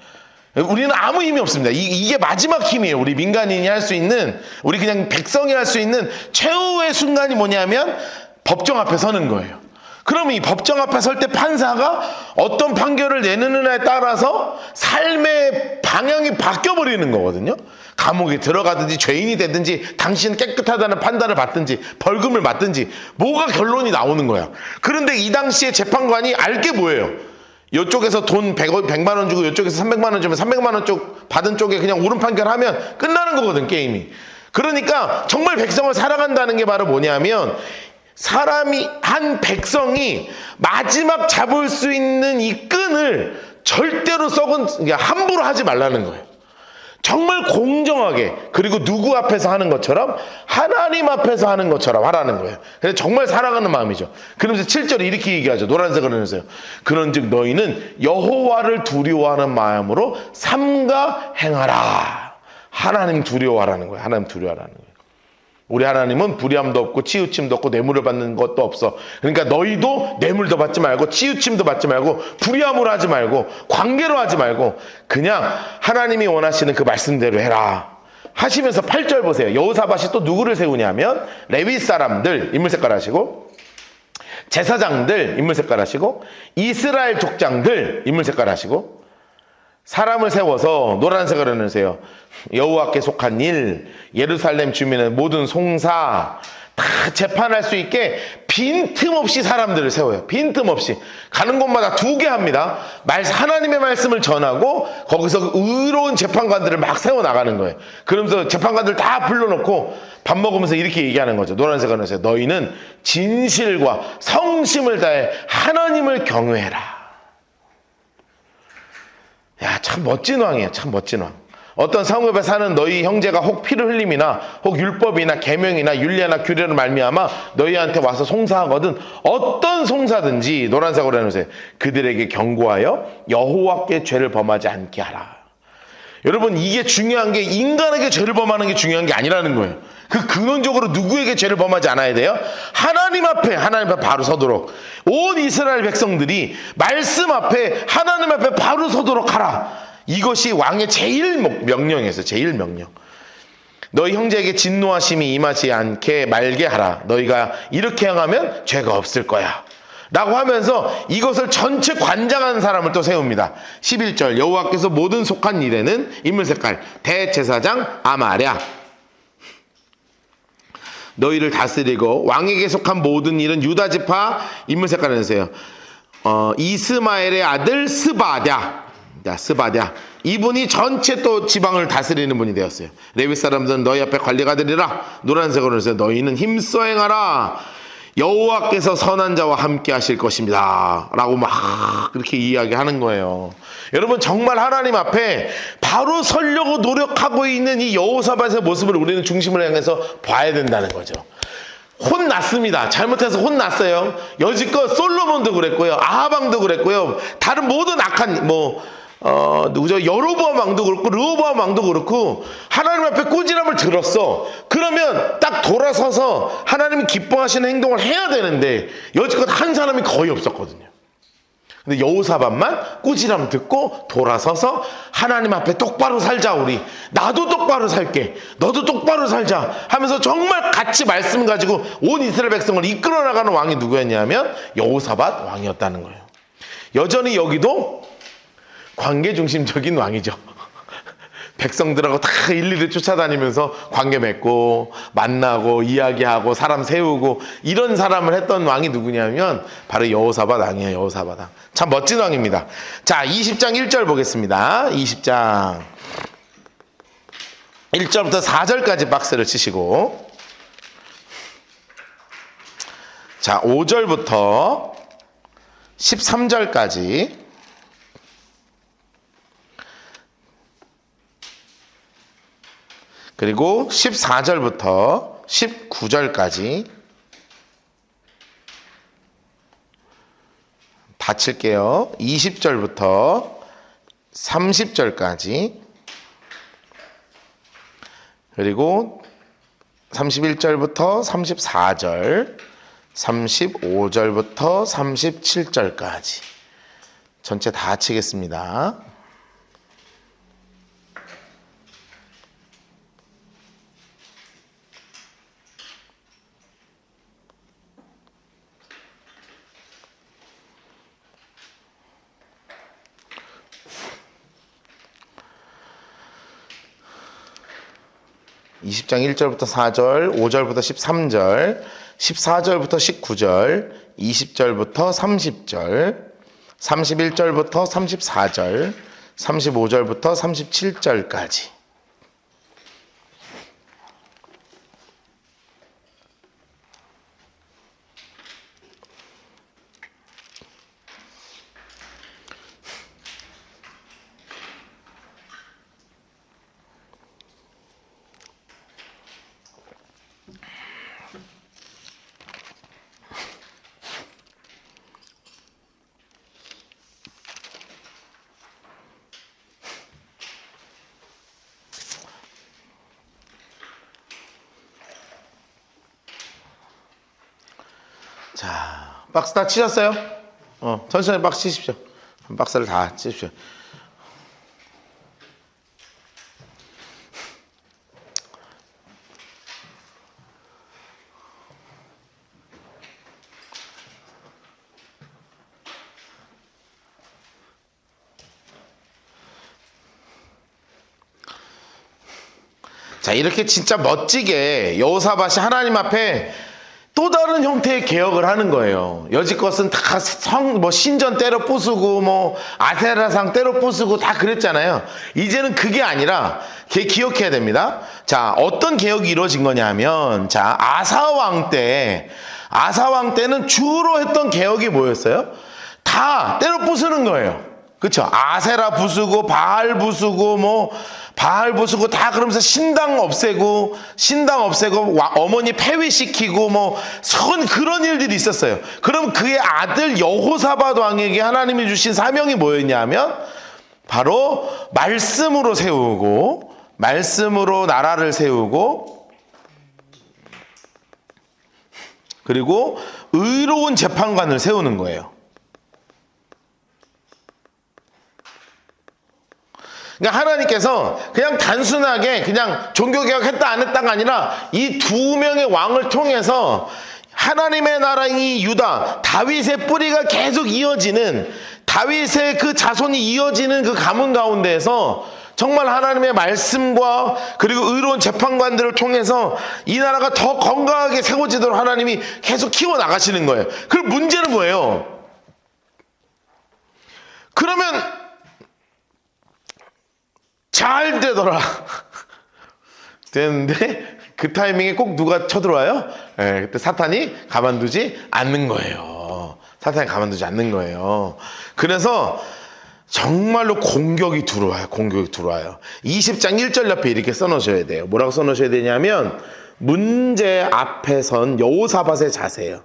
우리는 아무 힘이 없습니다. 이게 마지막 힘이에요. 우리 민간인이 할 수 있는, 우리 그냥 백성이 할 수 있는 최후의 순간이 뭐냐면 법정 앞에 서는 거예요. 그러면 이 법정 앞에 설 때 판사가 어떤 판결을 내느냐에 따라서 삶의 방향이 바뀌어버리는 거거든요. 감옥에 들어가든지 죄인이 되든지 당신은 깨끗하다는 판단을 받든지 벌금을 맞든지 뭐가 결론이 나오는 거야. 그런데 이 당시에 재판관이 알게 뭐예요? 이쪽에서 돈 100만 원 주고 이쪽에서 300만 원 주면 300만 원 쪽 받은 쪽에 그냥 옳은 판결하면 끝나는 거거든, 게임이. 그러니까 정말 백성을 살아간다는 게 바로 뭐냐면 사람이, 한 백성이 마지막 잡을 수 있는 이 끈을 절대로 함부로 하지 말라는 거예요. 정말 공정하게, 그리고 누구 앞에서 하는 것처럼, 하나님 앞에서 하는 것처럼 하라는 거예요. 그래서 정말 사랑하는 마음이죠. 그러면서 7절에 이렇게 얘기하죠. 노란색으로 해주세요. 그런즉 너희는 여호와를 두려워하는 마음으로 삼가 행하라. 하나님 두려워하라는 거예요. 하나님 두려워하라는 거예요. 우리 하나님은 불의함도 없고 치우침도 없고 뇌물을 받는 것도 없어. 그러니까 너희도 뇌물도 받지 말고 치우침도 받지 말고 불의함으로 하지 말고 관계로 하지 말고 그냥 하나님이 원하시는 그 말씀대로 해라 하시면서 8절 보세요. 여호사밧이 또 누구를 세우냐면 레위 사람들, 인물 색깔 하시고, 제사장들, 인물 색깔 하시고, 이스라엘 족장들, 인물 색깔 하시고, 사람을 세워서 노란색을 해주세요. 여호와께 속한 일, 예루살렘 주민의 모든 송사 다 재판할 수 있게 빈틈없이 사람들을 세워요. 빈틈없이 가는 곳마다 2개 합니다. 하나님의 말씀을 전하고 거기서 의로운 재판관들을 막 세워나가는 거예요. 그러면서 재판관들 다 불러놓고 밥 먹으면서 이렇게 얘기하는 거죠. 노란색을 해주세요. 너희는 진실과 성심을 다해 하나님을 경외해라. 야, 참 멋진 왕이에요. 참 멋진 왕. 어떤 성읍에 사는 너희 형제가 혹 피를 흘림이나 혹 율법이나 계명이나 율례나 규례를 말미암아 너희한테 와서 송사하거든 어떤 송사든지, 노란색으로 해놓으세요, 그들에게 경고하여 여호와께 죄를 범하지 않게 하라. 여러분, 이게 중요한 게 인간에게 죄를 범하는 게 중요한 게 아니라는 거예요. 그 근원적으로 누구에게 죄를 범하지 않아야 돼요? 하나님 앞에 바로 서도록. 온 이스라엘 백성들이 말씀 앞에, 하나님 앞에 바로 서도록 하라. 이것이 왕의 제일 명령이었어요. 제일 명령. 너희 형제에게 진노하심이 임하지 않게 말게 하라. 너희가 이렇게 행하면 죄가 없을 거야 라고 하면서 이것을 전체 관장하는 사람을 또 세웁니다. 11절 여호와께서 모든 속한 일에는, 인물 색깔, 대제사장 아마랴, 너희를 다스리고 왕에게 속한 모든 일은 유다 지파, 인물 색깔을 해주세요. 이스마엘의 아들 스바랴. 스바랴, 이분이 전체 또 지방을 다스리는 분이 되었어요. 레위 사람들은 너희 앞에 관리가 되리라. 노란색으로 해주세요. 너희는 힘써 행하라. 여호와께서 선한 자와 함께 하실 것입니다 라고 막 그렇게 이야기하는 거예요. 여러분, 정말 하나님 앞에 바로 서려고 노력하고 있는 이 여호사밧의 모습을 우리는 중심을 향해서 봐야 된다는 거죠. 혼났습니다. 잘못해서 혼났어요. 여지껏 솔로몬도 그랬고요, 아하방도 그랬고요, 다른 모든 악한 누구죠? 여로보암 왕도 그렇고 르호보암 왕도 그렇고 하나님 앞에 꾸지람을 들었어. 그러면 딱 돌아서서 하나님이 기뻐하시는 행동을 해야 되는데 여지껏 한 사람이 거의 없었거든요. 근데 여호사밧만 꾸지람 듣고 돌아서서 하나님 앞에 똑바로 살자 우리. 나도 똑바로 살게. 너도 똑바로 살자 하면서 정말 같이 말씀 가지고 온 이스라엘 백성을 이끌어 나가는 왕이 누구였냐면 여호사밧 왕이었다는 거예요. 여전히 여기도 관계 중심적인 왕이죠. 백성들하고 다 일일이 쫓아다니면서 관계 맺고 만나고 이야기하고 사람 세우고 이런 사람을 했던 왕이 누구냐면 바로 여호사밧 왕이에요. 여호사밧 왕. 참 멋진 왕입니다. 자, 20장 1절 보겠습니다. 20장 1절부터 4절까지 박스를 치시고, 자, 5절부터 13절까지, 그리고 14절부터 19절까지 다 칠게요. 20절부터 30절까지, 그리고 31절부터 34절, 35절부터 37절까지 전체 다 치겠습니다. (20장) 1절부터 4절, 5절부터 13절, 14절부터 19절, 20절부터 30절, 31절부터 34절, 35절부터 37절까지. 자, 박스 다 치셨어요? 천천히 박스 치십시오. 박스를 다 치십시오. 자, 이렇게 진짜 멋지게 여호사밧이 하나님 앞에 또 다른 형태의 개혁을 하는 거예요. 여지껏은 다 신전 때려 부수고 아세라상 때려 부수고 다 그랬잖아요. 이제는 그게 아니라 기억해야 됩니다. 자, 어떤 개혁이 이루어진 거냐 하면, 자, 아사왕 때는 주로 했던 개혁이 뭐였어요? 다 때려 부수는 거예요. 그쵸? 아세라 부수고 바알 부수고 바알 부수고 다 그러면서 신당 없애고 어머니 폐위시키고 그런 일들이 있었어요. 그럼 그의 아들 여호사밧 왕에게 하나님이 주신 사명이 뭐였냐 하면 바로 말씀으로 세우고, 말씀으로 나라를 세우고, 그리고 의로운 재판관을 세우는 거예요. 그러니까 하나님께서 그냥 단순하게 그냥 종교개혁 했다 안 했다가 아니라 이 두 명의 왕을 통해서 하나님의 나라인 이 유다, 다윗의 뿌리가 계속 이어지는, 다윗의 그 자손이 이어지는 그 가문 가운데에서 정말 하나님의 말씀과 그리고 의로운 재판관들을 통해서 이 나라가 더 건강하게 세워지도록 하나님이 계속 키워나가시는 거예요. 그럼 문제는 뭐예요? 그러면 잘 되더라. 되는데 그 타이밍에 꼭 누가 쳐들어와요? 그때 사탄이 가만두지 않는 거예요. 사탄이 가만두지 않는 거예요. 그래서 정말로 공격이 들어와요. 20장 1절 옆에 이렇게 써놓으셔야 돼요. 뭐라고 써놓으셔야 되냐면, 문제 앞에 선 여호사밧의 자세예요.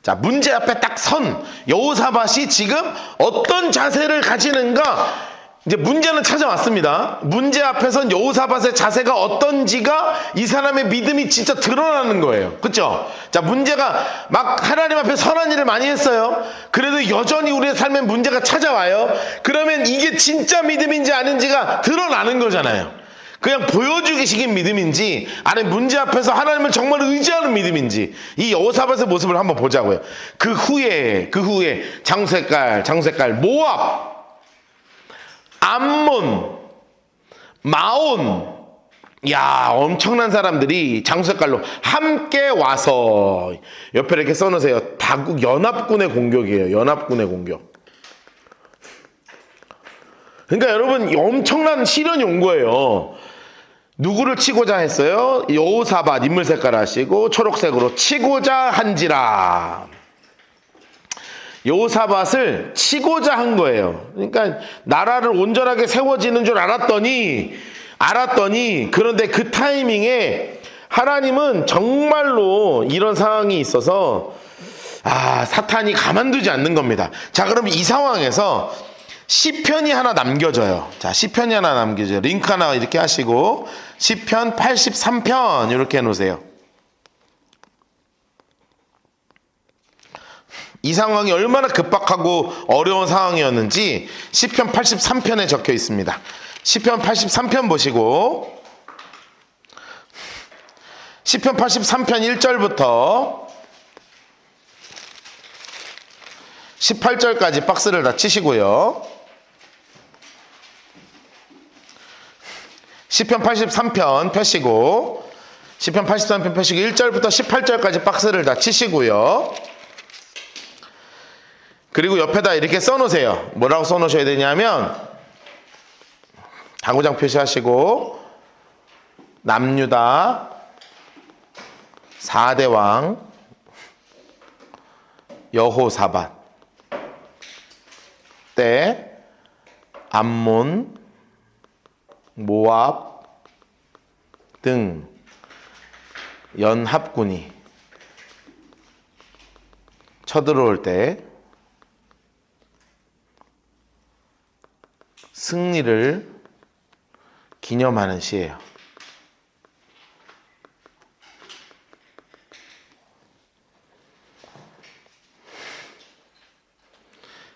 자, 문제 앞에 딱 선 여호사밧이 지금 어떤 자세를 가지는가, 이제 문제는 찾아왔습니다. 문제 앞에 선 여호사밧의 자세가 어떤지가 이 사람의 믿음이 진짜 드러나는 거예요. 그렇죠? 자, 문제가 막 하나님 앞에 선한 일을 많이 했어요. 그래도 여전히 우리의 삶에 문제가 찾아와요. 그러면 이게 진짜 믿음인지 아닌지가 드러나는 거잖아요. 그냥 보여주기식인 믿음인지, 아니 문제 앞에서 하나님을 정말 의지하는 믿음인지, 이 여호사밧의 모습을 한번 보자고요. 그 후에 장색깔 모압, 암몬, 마온, 야, 엄청난 사람들이 장색깔로 함께 와서, 옆에 이렇게 써놓으세요. 다국 연합군의 공격이에요. 연합군의 공격. 그러니까 여러분, 엄청난 시련이 온 거예요. 누구를 치고자 했어요? 여호사밧, 인물 색깔 하시고 초록색으로 치고자 한지라. 여호사밧을 치고자 한 거예요. 그러니까 나라를 온전하게 세워지는 줄 알았더니 그런데 그 타이밍에 하나님은 정말로 이런 상황이 있어서 사탄이 가만두지 않는 겁니다. 자, 그럼 이 상황에서 시편이 하나 남겨져요. 자, 시편이 하나 남겨져요. 링크 하나 이렇게 하시고 시편 83편 이렇게 해놓으세요. 이 상황이 얼마나 급박하고 어려운 상황이었는지 시편 83편에 적혀 있습니다. 시편 83편 보시고 시편 83편 1절부터 18절까지 박스를 다 치시고요. 시편 83편 펴시고 시편 83편 펴시고 1절부터 18절까지 박스를 다 치시고요. 그리고 옆에다 이렇게 써놓으세요. 뭐라고 써놓으셔야 되냐면 당구장 표시하시고 남유다 4대 왕 여호사밧 때 암몬 모압 등 연합군이 쳐들어올 때 승리를 기념하는 시예요.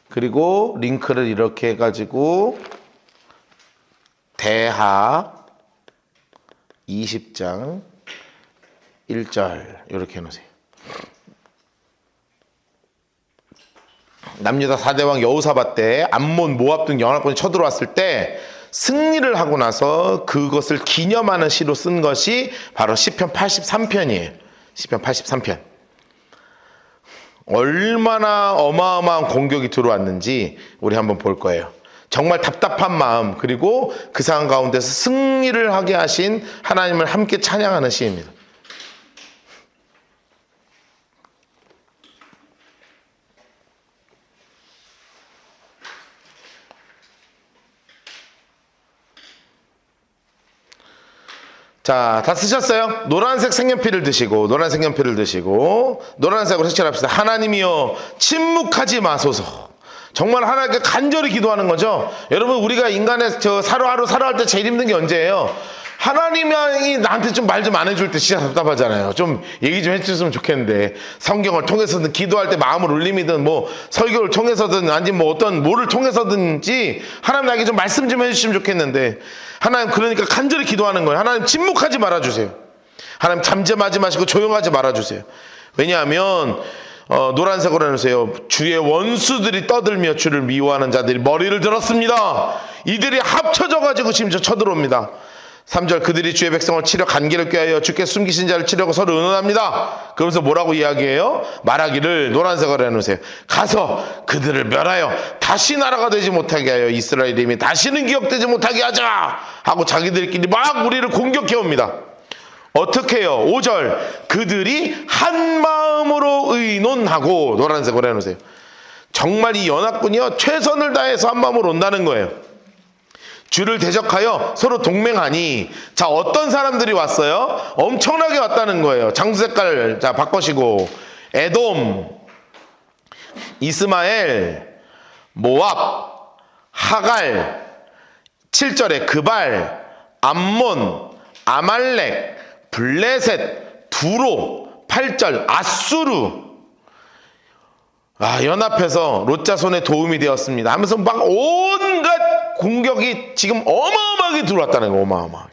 그리고 링크를 이렇게 해가지고 대하 20장 1절 이렇게 해놓으세요. 남유다 4대왕 여호사밧 때 암몬 모압 등 연합군이 쳐들어왔을 때 승리를 하고 나서 그것을 기념하는 시로 쓴 것이 바로 시편 83편이에요. 시편 83편. 얼마나 어마어마한 공격이 들어왔는지 우리 한번 볼 거예요. 정말 답답한 마음 그리고 그 상황 가운데서 승리를 하게 하신 하나님을 함께 찬양하는 시입니다. 자, 다 쓰셨어요? 노란색 색연필을 드시고 노란색으로 색칠합시다. 하나님이여 침묵하지 마소서. 정말 하나님께 간절히 기도하는 거죠. 여러분, 우리가 인간의 하루 살아갈 때 제일 힘든 게 언제예요? 하나님이 나한테 좀 말 좀 안 해줄 때 진짜 답답하잖아요. 좀 얘기 좀 해주셨으면 좋겠는데, 성경을 통해서든 기도할 때 마음을 울림이든 뭐 설교를 통해서든 아니면 뭐 어떤 뭐를 통해서든지 하나님 나에게 좀 말씀 좀 해주시면 좋겠는데, 하나님 그러니까 간절히 기도하는 거예요. 하나님 침묵하지 말아주세요. 하나님 잠잠하지 마시고 조용하지 말아주세요. 왜냐하면 노란색으로 해놓으세요. 주의 원수들이 떠들며 주를 미워하는 자들이 머리를 들었습니다. 이들이 합쳐져가지고 지금 쳐들어옵니다. 3절 그들이 주의 백성을 치려 간기를 꾀하여 주께 숨기신 자를 치려고 서로 의논합니다. 그러면서 뭐라고 이야기해요? 말하기를 노란색으로 해놓으세요. 가서 그들을 멸하여 다시 나라가 되지 못하게 하여 이스라엘 이름이 다시는 기억되지 못하게 하자 하고 자기들끼리 막 우리를 공격해옵니다. 어떻게 해요? 5절 그들이 한 마음으로 의논하고 노란색으로 해놓으세요. 정말 이 연합군이요 최선을 다해서 한 마음으로 온다는 거예요. 주를 대적하여 서로 동맹하니, 자 어떤 사람들이 왔어요? 엄청나게 왔다는 거예요. 장수 색깔 자 바꾸시고 에돔, 이스마엘, 모압, 하갈, 7절에 급알, 암몬, 아말렉, 블레셋, 두로, 8절 아수르. 연합해서 롯자 손에 도움이 되었습니다 하면서 막 온갖 공격이 지금 어마어마하게 들어왔다는 거예요. 어마어마하게.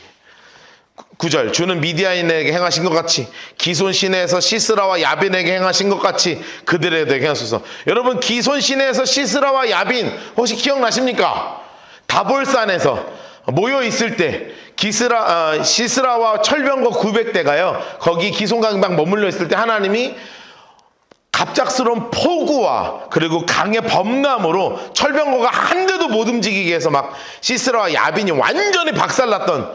9절 주는 미디안에게 행하신 것 같이 기손 시내에서 시스라와 야빈에게 행하신 것 같이 그들에게 행하소서. 여러분, 기손 시내에서 시스라와 야빈 혹시 기억나십니까? 다볼산에서 모여 있을 때 시스라와 철병거 900대가요 거기 기손강방 머물러 있을 때 하나님이 갑작스러운 폭우와 그리고 강의 범람으로 철병거가 한 대도 못 움직이게 해서 막 시스라와 야빈이 완전히 박살났던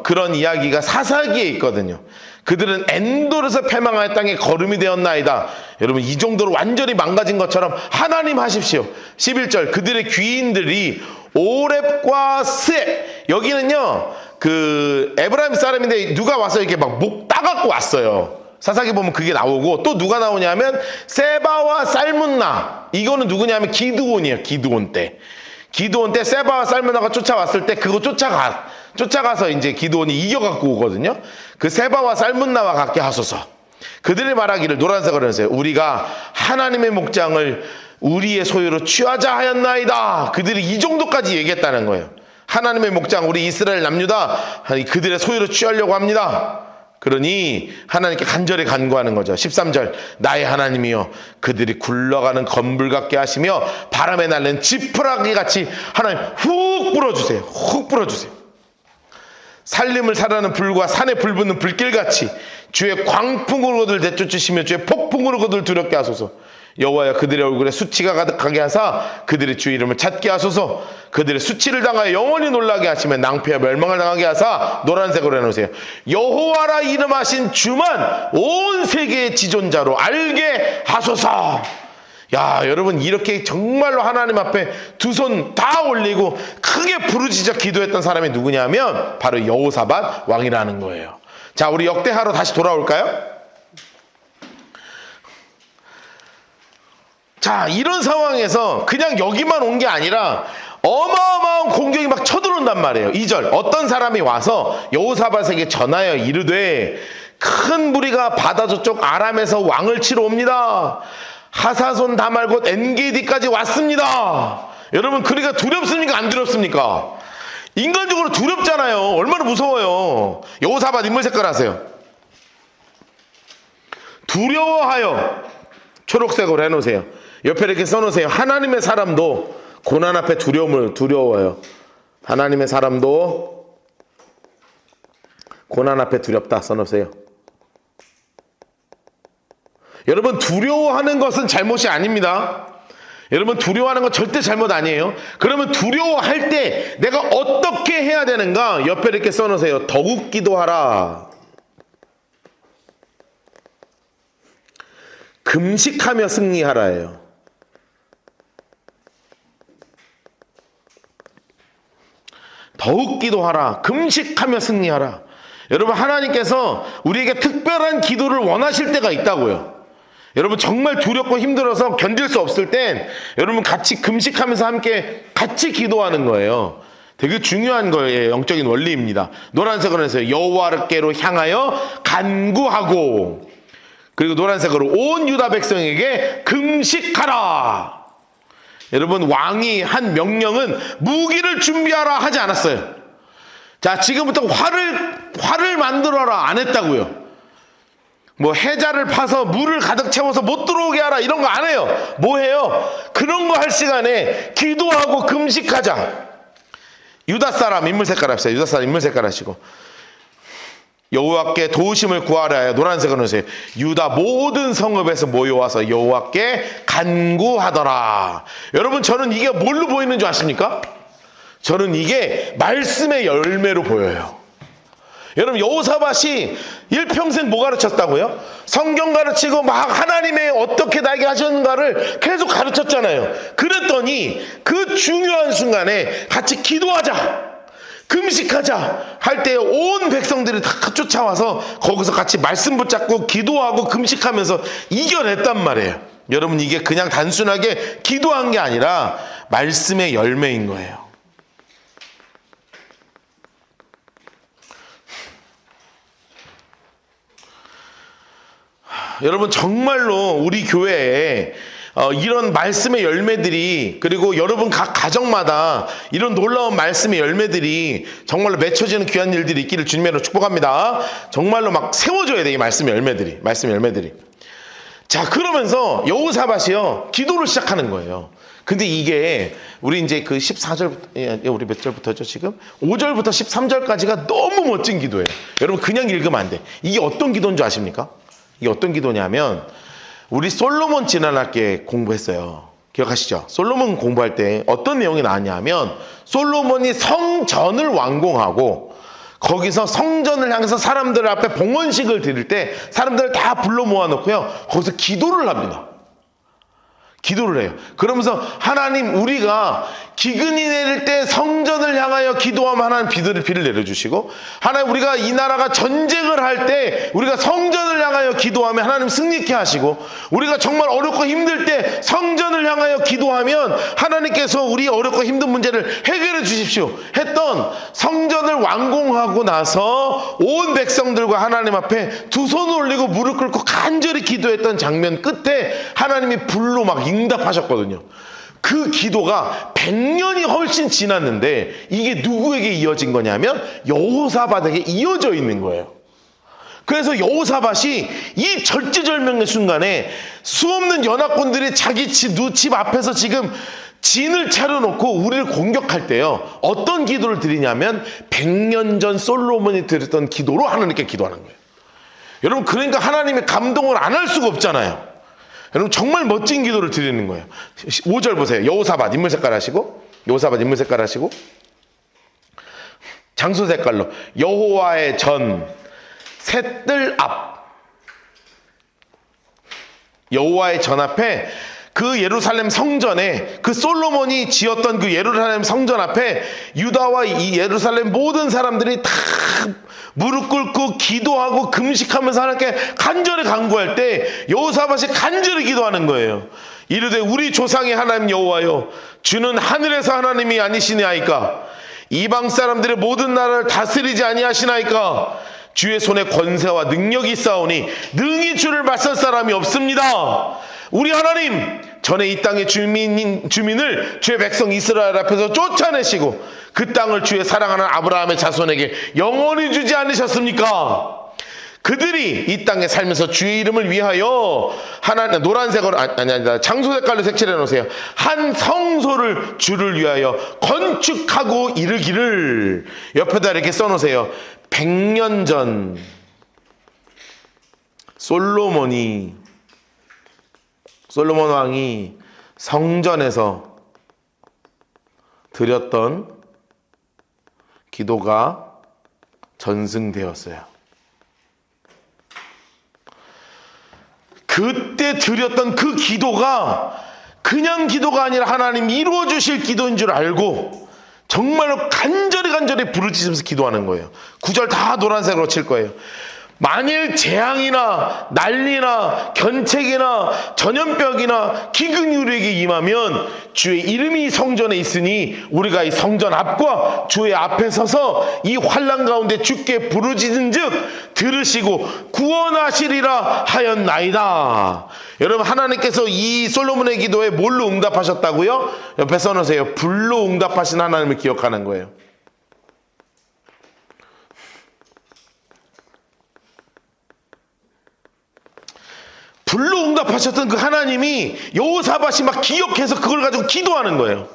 그런 이야기가 사사기에 있거든요. 그들은 엔돌에서 패망하여 땅에 거름이 되었나이다. 여러분, 이 정도로 완전히 망가진 것처럼 하나님 하십시오. 11절 그들의 귀인들이 오렙과 스에, 여기는요 그 에브라임 사람인데 누가 와서 이렇게 막 목 따갖고 왔어요. 사사기 보면 그게 나오고, 또 누가 나오냐면 세바와 살문나, 이거는 누구냐면 기드온이에요. 기드온 때 기드온 때 세바와 살므나가 쫓아왔을 때 그거 쫓아가서 이제 기드온이 이겨갖고 오거든요. 그 세바와 살문나와 같게 하소서. 그들이 말하기를, 노란색으로 해서요, 우리가 하나님의 목장을 우리의 소유로 취하자 하였나이다. 그들이 이 정도까지 얘기했다는 거예요. 하나님의 목장, 우리 이스라엘 남유다, 그들의 소유로 취하려고 합니다. 그러니 하나님께 간절히 간구하는 거죠. 13절, 나의 하나님이여 그들이 굴러가는 건불 같게 하시며 바람에 날리는 지푸라기 같이 하나님 훅 불어주세요. 훅 불어주세요. 살림을 사라는 불과 산에 불붙는 불길같이 주의 광풍으로 그들 내쫓으시며 주의 폭풍으로 그들 두렵게 하소서. 여호와여 그들의 얼굴에 수치가 가득하게 하사 그들이 주의 이름을 찾게 하소서. 그들의 수치를 당하여 영원히 놀라게 하시며 낭패와 멸망을 당하게 하사, 노란색으로 해놓으세요, 여호와라 이름하신 주만 온 세계의 지존자로 알게 하소서. 야, 여러분, 이렇게 정말로 하나님 앞에 두 손 다 올리고 크게 부르짖어 기도했던 사람이 누구냐면 바로 여호사밧 왕이라는 거예요. 자, 우리 역대하로 다시 돌아올까요? 자, 이런 상황에서 그냥 여기만 온 게 아니라 어마어마한 공격이 막 쳐들어온단 말이에요. 2절, 어떤 사람이 와서 여호사밧에게 전하여 이르되 큰 무리가 바다 저쪽 아람에서 왕을 치러 옵니다. 하사손 다말 곧 엔게디까지 왔습니다. 여러분, 그러니까 두렵습니까? 안 두렵습니까? 인간적으로 두렵잖아요. 얼마나 무서워요. 여호사밧 인물 색깔 하세요. 두려워하여, 초록색으로 해놓으세요. 옆에 이렇게 써놓으세요. 하나님의 사람도 고난 앞에 두려워요. 하나님의 사람도 고난 앞에 두렵다 써놓으세요. 여러분, 두려워하는 것은 잘못이 아닙니다. 여러분, 두려워하는 건 절대 잘못 아니에요. 그러면 두려워할 때 내가 어떻게 해야 되는가? 옆에 이렇게 써놓으세요. 더욱 기도하라. 금식하며 승리하라예요. 더욱 기도하라. 금식하며 승리하라. 여러분, 하나님께서 우리에게 특별한 기도를 원하실 때가 있다고요. 여러분, 정말 두렵고 힘들어서 견딜 수 없을 땐 여러분 같이 금식하면서 함께 같이 기도하는 거예요. 되게 중요한 거예요. 영적인 원리입니다. 노란색으로 해서 여호와께로 향하여 간구하고, 그리고 노란색으로 온 유다 백성에게 금식하라. 여러분, 왕이 한 명령은 무기를 준비하라 하지 않았어요. 자, 지금부터 활을 만들어라 안 했다고요. 뭐 해자를 파서 물을 가득 채워서 못 들어오게 하라 이런 거 안 해요. 뭐 해요? 그런 거 할 시간에 기도하고 금식하자. 유다 사람 인물 색깔 합시다. 유다 사람 인물 색깔 하시고, 여호와께 도우심을 구하라 하여, 노란색으로 넣으세요. 유다 모든 성읍에서 모여와서 여호와께 간구하더라. 여러분, 저는 이게 뭘로 보이는 줄 아십니까? 저는 이게 말씀의 열매로 보여요. 여러분, 여호사밧이 일평생 뭐 가르쳤다고요? 성경 가르치고 막 하나님의 어떻게 나에게 하셨는가를 계속 가르쳤잖아요. 그랬더니 그 중요한 순간에 같이 기도하자, 금식하자 할 때 온 백성들이 다 쫓아와서 거기서 같이 말씀 붙잡고 기도하고 금식하면서 이겨냈단 말이에요. 여러분, 이게 그냥 단순하게 기도한 게 아니라 말씀의 열매인 거예요. 여러분, 정말로 우리 교회에 이런 말씀의 열매들이, 그리고 여러분 각 가정마다 이런 놀라운 말씀의 열매들이 정말로 맺혀지는 귀한 일들이 있기를 주님으로 축복합니다. 정말로 막 세워져야 돼, 이 말씀의 열매들이. 자, 그러면서 여호사밧이요, 기도를 시작하는 거예요. 근데 이게 우리 이제 그 14절, 우리 몇 절부터죠 지금? 5절부터 13절까지가 너무 멋진 기도예요. 여러분, 그냥 읽으면 안 돼. 이게 어떤 기도인 줄 아십니까? 이게 어떤 기도냐면, 우리 솔로몬 지난학기에 공부했어요. 기억하시죠? 솔로몬 공부할 때 어떤 내용이 나왔냐면, 솔로몬이 성전을 완공하고 거기서 성전을 향해서 사람들 앞에 봉헌식을 드릴 때 사람들을 다 불러 모아놓고요, 거기서 기도를 합니다. 기도를 해요. 그러면서 하나님, 우리가 기근이 내릴 때 성전을 향하여 기도하면 하나님 비를 내려주시고, 하나님, 우리가 이 나라가 전쟁을 할 때 우리가 성전을 향하여 기도하면 하나님 승리케 하시고, 우리가 정말 어렵고 힘들 때 성전을 향하여 기도하면 하나님께서 우리 어렵고 힘든 문제를 해결해 주십시오 했던, 성전을 완공하고 나서 온 백성들과 하나님 앞에 두 손을 올리고 무릎 꿇고 간절히 기도했던 장면 끝에 하나님이 불로 막 응답하셨거든요. 그 기도가 100년이 훨씬 지났는데 이게 누구에게 이어진 거냐면 여호사밧에게 이어져 있는 거예요. 그래서 여호사밧이 이 절제절명의 순간에 수없는 연합군들이 자기 집 앞에서 지금 진을 차려놓고 우리를 공격할 때요, 어떤 기도를 드리냐면 100년 전 솔로몬이 드렸던 기도로 하나님께 기도하는 거예요. 여러분, 그러니까 하나님의 감동을 안 할 수가 없잖아요. 여러분, 정말 멋진 기도를 드리는 거예요. 5절 보세요. 여호사밧 인물 색깔 하시고, 여호사밧 인물 색깔 하시고, 장소 색깔로 여호와의 전 셋들 앞, 여호와의 전 앞에, 그 예루살렘 성전에, 그 솔로몬이 지었던 그 예루살렘 성전 앞에 유다와 이 예루살렘 모든 사람들이 다 무릎 꿇고 기도하고 금식하면서 하나님께 간절히 간구할 때 여호사밧이 간절히 기도하는 거예요. 이르되 우리 조상의 하나님 여호와여, 주는 하늘에서 하나님이 아니시나이까? 이방 사람들의 모든 나라를 다스리지 아니하시나이까? 주의 손에 권세와 능력이 있사오니 능히 주를 맞설 사람이 없습니다. 우리 하나님, 전에 이 땅의 주민을 주의 백성 이스라엘 앞에서 쫓아내시고 그 땅을 주의 사랑하는 아브라함의 자손에게 영원히 주지 않으셨습니까? 그들이 이 땅에 살면서 주의 이름을 위하여 하나님, 노란색으로 아니 장소 색깔로 색칠해 놓으세요. 한 성소를 주를 위하여 건축하고 이르기를, 옆에다 이렇게 써놓으세요. 100년 전 솔로몬 왕이 성전에서 드렸던 기도가 전승되었어요. 그때 드렸던 그 기도가 그냥 기도가 아니라 하나님 이루어 주실 기도인 줄 알고 정말로 간절히 부르짖으면서 기도하는 거예요. 9절 다 노란색으로 칠 거예요. 만일 재앙이나 난리나 견책이나 전염병이나 기근이 우리에게 임하면 주의 이름이 성전에 있으니 우리가 이 성전 앞과 주의 앞에 서서 이 환난 가운데 주께 부르짖은즉 들으시고 구원하시리라 하였나이다. 여러분, 하나님께서 이 솔로몬의 기도에 뭘로 응답하셨다고요? 옆에 써놓으세요. 불로 응답하신 하나님을 기억하는 거예요. 불로 응답하셨던 그 하나님이 여호사밧이 막 기억해서 그걸 가지고 기도하는 거예요.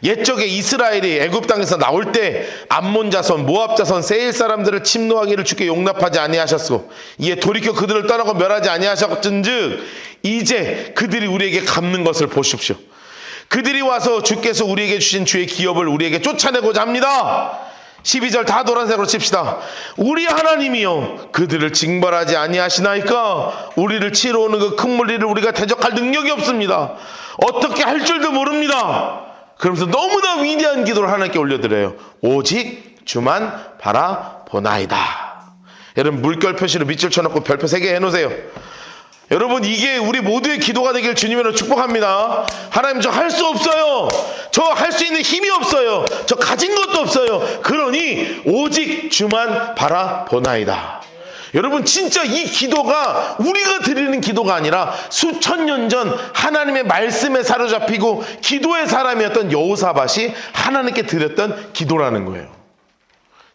옛적에 이스라엘이 애굽 땅에서 나올 때 암몬 자손, 모압 자손, 세일 사람들을 침노하기를 주께 용납하지 아니하셨고 이에 돌이켜 그들을 떠나고 멸하지 아니하셨은즉 이제 그들이 우리에게 갚는 것을 보십시오. 그들이 와서 주께서 우리에게 주신 주의 기업을 우리에게 쫓아내고자 합니다. 12절 다 노란색으로 칩시다. 우리 하나님이여, 그들을 징벌하지 아니하시나이까? 우리를 치러 오는 그 큰 무리를 우리가 대적할 능력이 없습니다. 어떻게 할 줄도 모릅니다. 그러면서 너무나 위대한 기도를 하나님께 올려드려요. 오직 주만 바라보나이다. 여러분, 물결 표시로 밑줄 쳐놓고 별표 3개 해놓으세요. 여러분, 이게 우리 모두의 기도가 되길 주님으로 축복합니다. 하나님, 저 할 수 없어요. 저 할 수 있는 힘이 없어요. 저 가진 것도 없어요. 그러니 오직 주만 바라보나이다. 여러분, 진짜 이 기도가 우리가 드리는 기도가 아니라 수천 년 전 하나님의 말씀에 사로잡히고 기도의 사람이었던 여호사밧이 하나님께 드렸던 기도라는 거예요.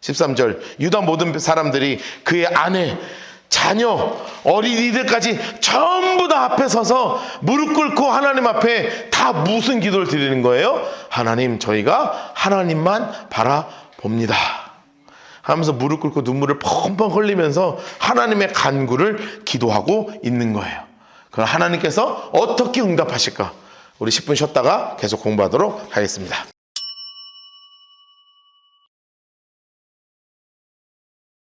13절, 유다 모든 사람들이 그의 아내, 자녀, 어린이들까지 전부 다 앞에 서서 무릎 꿇고 하나님 앞에 다 무슨 기도를 드리는 거예요? 하나님, 저희가 하나님만 바라봅니다 하면서 무릎 꿇고 눈물을 펑펑 흘리면서 하나님의 간구를 기도하고 있는 거예요. 그럼 하나님께서 어떻게 응답하실까? 우리 10분 쉬었다가 계속 공부하도록 하겠습니다.